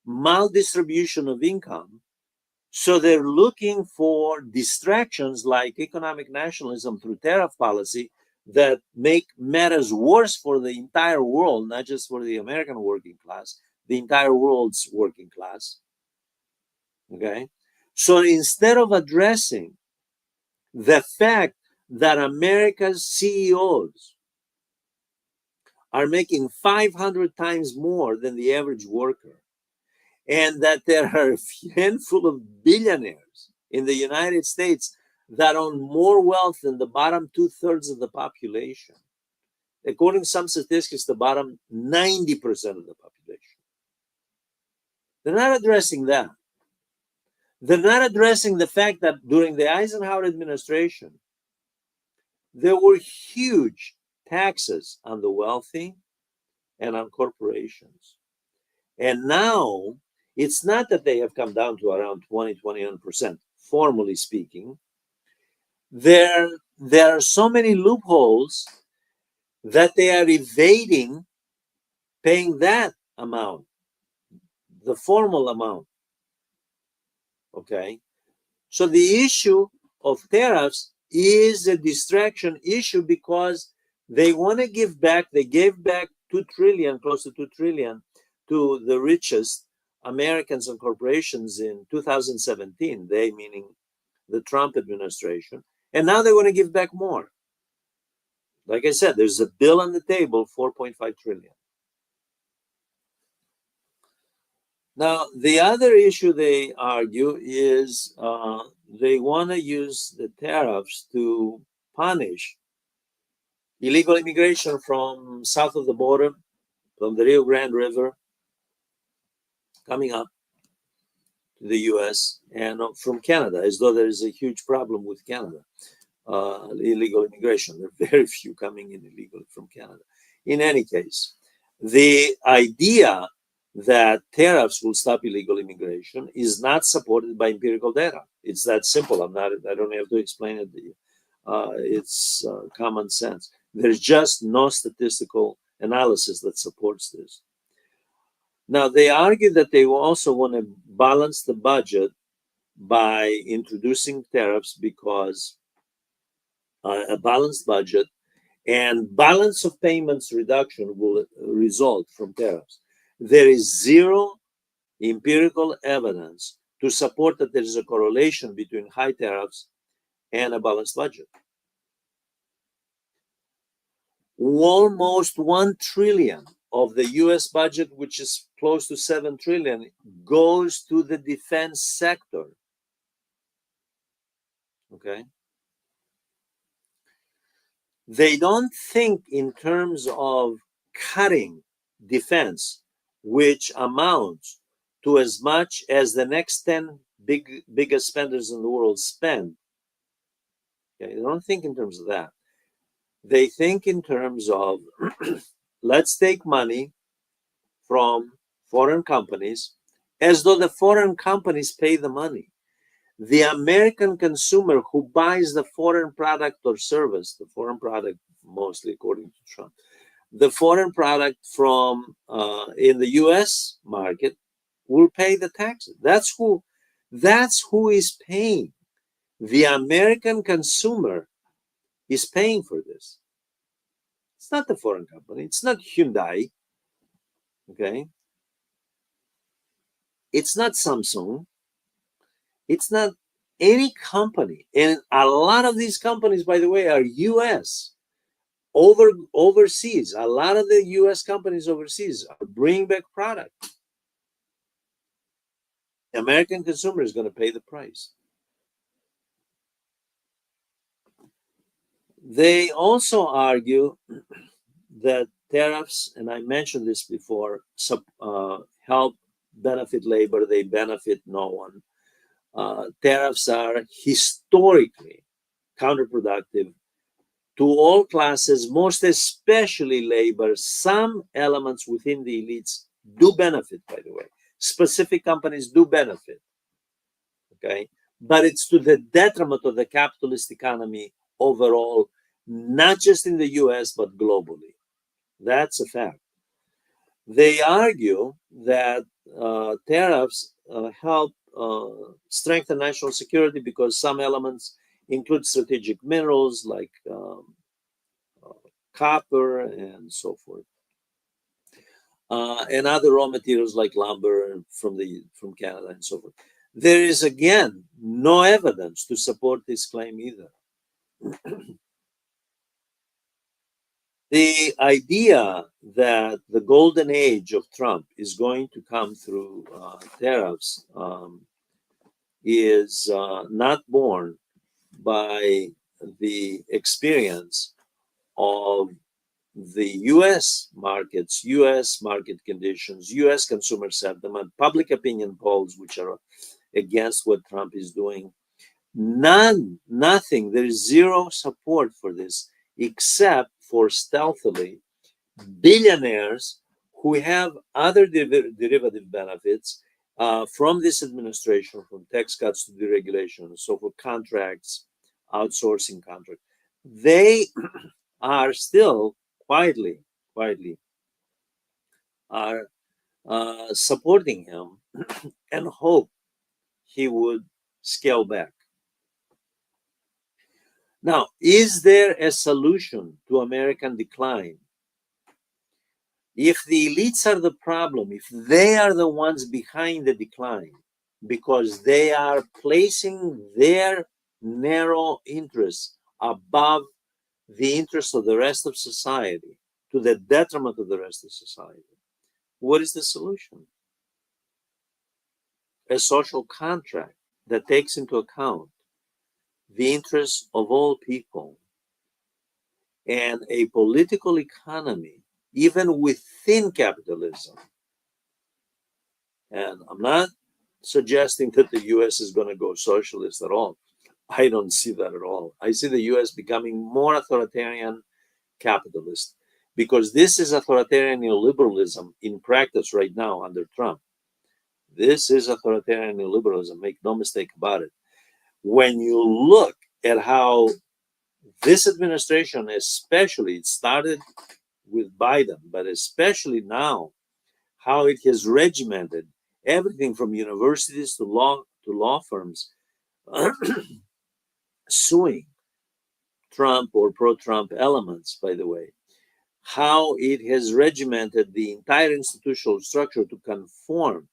maldistribution of income, so they're looking for distractions like economic nationalism through tariff policy that make matters worse for the entire world, not just for the American working class, the entire world's working class. Okay? So instead of addressing the fact that America's CEOs are making 500 times more than the average worker, and that there are a handful of billionaires in the United States that own more wealth than the bottom two-thirds of the population. According to some statistics, the bottom 90% of the population. They're not addressing that. They're not addressing the fact that during the Eisenhower administration, there were huge taxes on the wealthy and on corporations. And now it's not that they have come down to around 21%, formally speaking. There are so many loopholes that they are evading paying that amount, the formal amount. Okay. So the issue of tariffs is a distraction issue because they want to give back. They gave back 2 trillion, close to 2 trillion to the richest Americans and corporations in 2017. They meaning the Trump administration. And now they want to give back more. Like I said, there's a bill on the table, 4.5 trillion. Now, the other issue they argue is they want to use the tariffs to punish illegal immigration from south of the border, from the Rio Grande River, coming up to the US, and from Canada, as though there is a huge problem with Canada, illegal immigration. There are very few coming in illegally from Canada. In any case, the idea that tariffs will stop illegal immigration is not supported by empirical data. It's that simple. I don't have to explain it to you. It's common sense. There's just no statistical analysis that supports this. Now, they argue that they also want to balance the budget by introducing tariffs because a balanced budget and balance of payments reduction will result from tariffs. There is zero empirical evidence to support that there is a correlation between high tariffs and a balanced budget. Almost 1 trillion of the US budget, which is close to 7 trillion, goes to the defense sector. Okay. They don't think in terms of cutting defense, which amounts to as much as the next 10 biggest spenders in the world spend. Okay, they don't think in terms of that. They think in terms of let's take money from foreign companies as though the foreign companies pay the money. The American consumer who buys the foreign product or service, the foreign product mostly according to Trump, the foreign product from in the U.S. market will pay the taxes. That's who is paying. The American consumer is paying for this. It's not the foreign company. It's not Hyundai. Okay. It's not Samsung. It's not any company. And a lot of these companies, by the way, are U.S. Overseas. A lot of the U.S. companies overseas are bringing back product. The American consumer is going to pay the price. They also argue that tariffs, and I mentioned this before, help benefit labor, they benefit no one. Tariffs are historically counterproductive to all classes, most especially labor. Some elements within the elites do benefit, by the way. Specific companies do benefit, okay? But it's to the detriment of the capitalist economy overall, not just in the US, but globally. That's a fact. They argue that tariffs help strengthen national security because some elements include strategic minerals like copper and so forth, and other raw materials like lumber from Canada and so forth. There is, again, no evidence to support this claim either. The idea that the golden age of Trump is going to come through tariffs is not born by the experience of the US markets, US market conditions, US consumer sentiment, public opinion polls, which are against what Trump is doing. Nothing. There is zero support for this, except for stealthily billionaires who have other derivative benefits from this administration, from tax cuts to deregulation, so for contracts, outsourcing contracts. They are still quietly are supporting him and hope he would scale back. Now, is there a solution to American decline? If the elites are the problem, if they are the ones behind the decline, because they are placing their narrow interests above the interests of the rest of society, to the detriment of the rest of society, what is the solution? A social contract that takes into account the interests of all people and a political economy, even within capitalism. And I'm not suggesting that the US is going to go socialist at all. I don't see that at all. I see the US becoming more authoritarian capitalist, because this is authoritarian neoliberalism in practice right now under Trump. This is authoritarian neoliberalism, make no mistake about it. When you look at how this administration, especially, it started with Biden, but especially now, how it has regimented everything from universities to law firms suing Trump or pro-Trump elements, by the way, how it has regimented the entire institutional structure to conform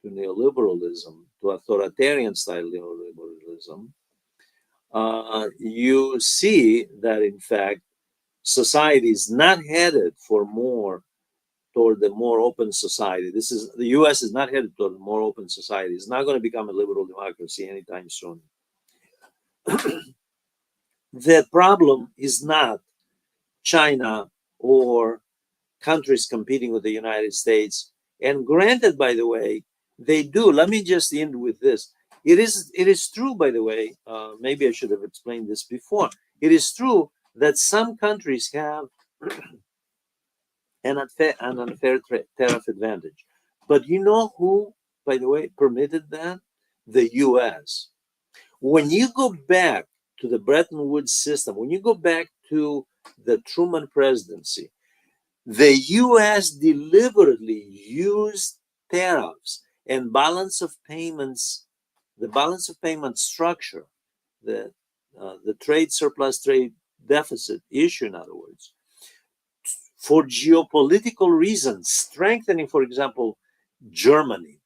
to neoliberalism, to authoritarian style neoliberalism, you see that, in fact, society is not headed toward the more open society. The U.S. is not headed toward a more open society. It's not going to become a liberal democracy anytime soon. The problem is not China or countries competing with the United States. And granted, by the way, they do. Let me just end with this. It is true, by the way, maybe I should have explained this before. It is true that some countries have an unfair tariff advantage. But you know who, by the way, permitted that? The US. When you go back to the Bretton Woods system, when you go back to the Truman presidency, the US deliberately used tariffs and balance of payments, the balance of payment structure, the trade surplus, trade deficit issue, in other words, for geopolitical reasons, strengthening, for example, Germany,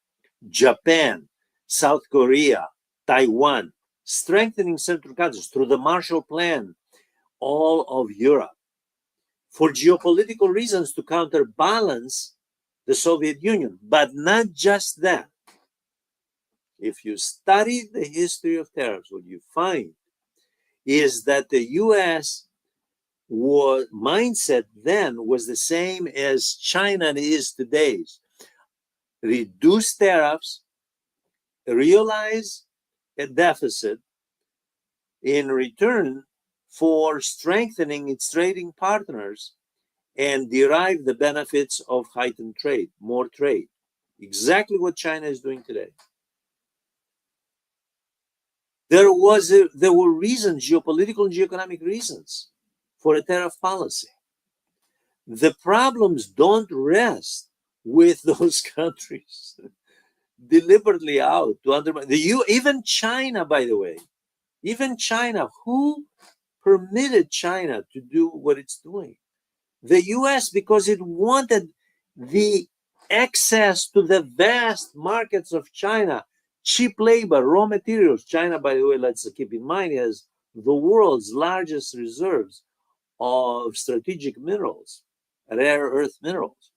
Japan, South Korea, Taiwan, strengthening central countries through the Marshall Plan, all of Europe, for geopolitical reasons to counterbalance the Soviet Union. But not just that. If you study the history of tariffs, what you find is that the US mindset then was the same as China is today. Reduce tariffs, realize a deficit in return for strengthening its trading partners and derive the benefits of heightened trade, more trade. Exactly what China is doing today. There were reasons, geopolitical and geoeconomic reasons, for a tariff policy. The problems don't rest with those countries deliberately out to undermine even China, by the way, even China, who permitted China to do what it's doing? The US, because it wanted the access to the vast markets of China cheap labor, raw materials. China, by the way, let's keep in mind, has the world's largest reserves of strategic minerals, rare earth minerals.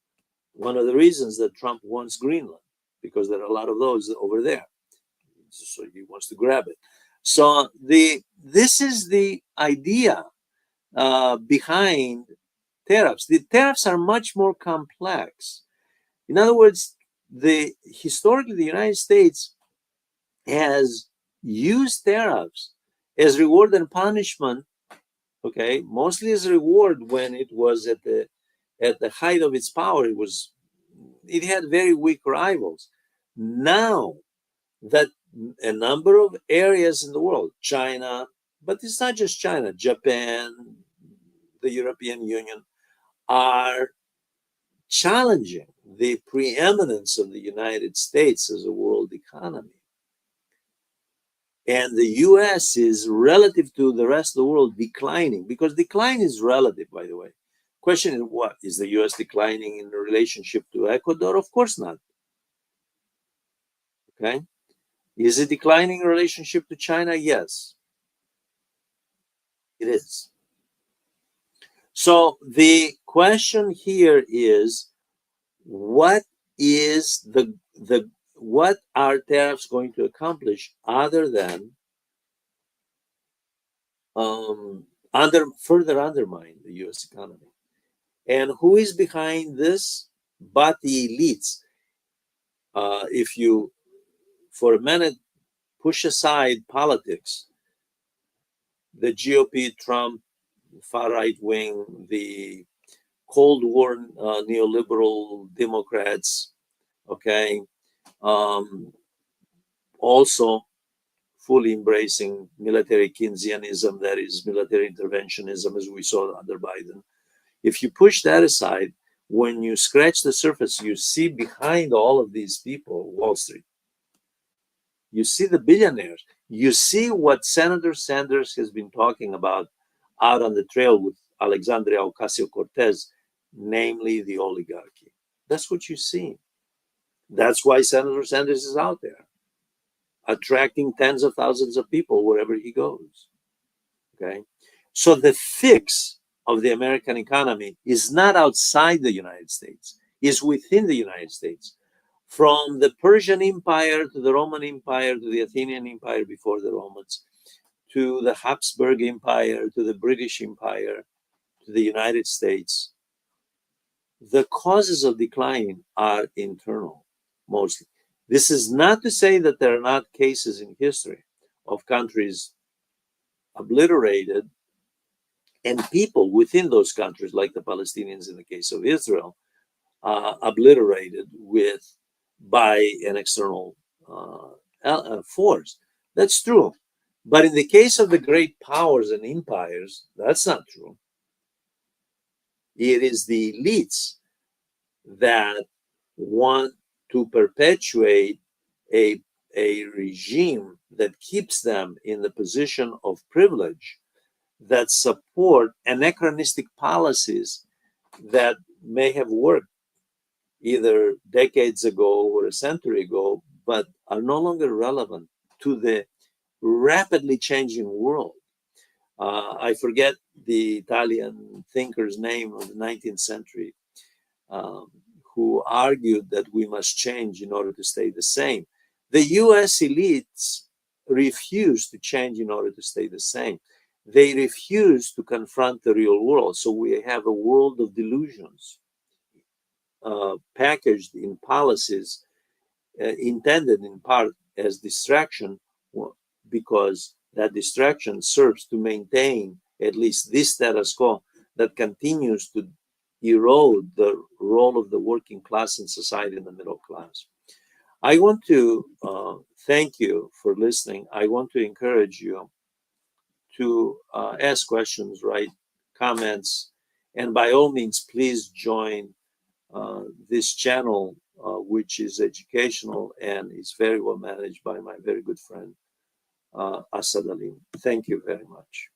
One of the reasons that Trump wants Greenland, because there are a lot of those over there. So he wants to grab it. So this is the idea behind tariffs. The tariffs are much more complex. In other words, historically the United States has used tariffs as reward and punishment. Okay, mostly as reward when it was at the height of its power. It had very weak rivals. Now that a number of areas in the world, China, but it's not just China, Japan, the European Union, are challenging the preeminence of the United States as a world economy. And the US is, relative to the rest of the world, declining, because decline is relative, by the way. Question is, what is the US declining in relationship to Ecuador? Of course not. Okay. Is it declining in relationship to China? Yes, it is. So the question here is, what is the what are tariffs going to accomplish other than further undermine the U.S. economy? And who is behind this? But the elites. If you, for a minute, push aside politics, the GOP, Trump, far right wing, the Cold War neoliberal Democrats, okay, also fully embracing military Keynesianism, that is military interventionism, as we saw under Biden. If you push that aside, when you scratch the surface, you see behind all of these people Wall Street. You see the billionaires. You see what Senator Sanders has been talking about out on the trail with Alexandria Ocasio-Cortez, namely the oligarchy. That's what you see. That's why Senator Sanders is out there, attracting tens of thousands of people wherever he goes. Okay, so the fix of the American economy is not outside the United States; is within the United States. From the Persian Empire to the Roman Empire to the Athenian Empire before the Romans, to the Habsburg Empire, to the British Empire, to the United States, the causes of decline are internal, mostly. This is not to say that there are not cases in history of countries obliterated and people within those countries, like the Palestinians in the case of Israel, obliterated by an external force. That's true. But in the case of the great powers and empires, that's not true. It is the elites that want to perpetuate a regime that keeps them in the position of privilege, that support anachronistic policies that may have worked either decades ago or a century ago, but are no longer relevant to the rapidly changing world. I forget the Italian thinker's name of the 19th century, um, who argued that we must change in order to stay the same. The US elites refuse to change in order to stay the same. They refuse to confront the real world. So we have a world of delusions packaged in policies intended in part as distraction, because that distraction serves to maintain at least this status quo that continues to erode the role of the working class in society and the middle class. I want to thank you for listening. I want to encourage you to ask questions, write comments, and by all means, please join this channel, which is educational and is very well managed by my very good friend, Asad Alim. Thank you very much.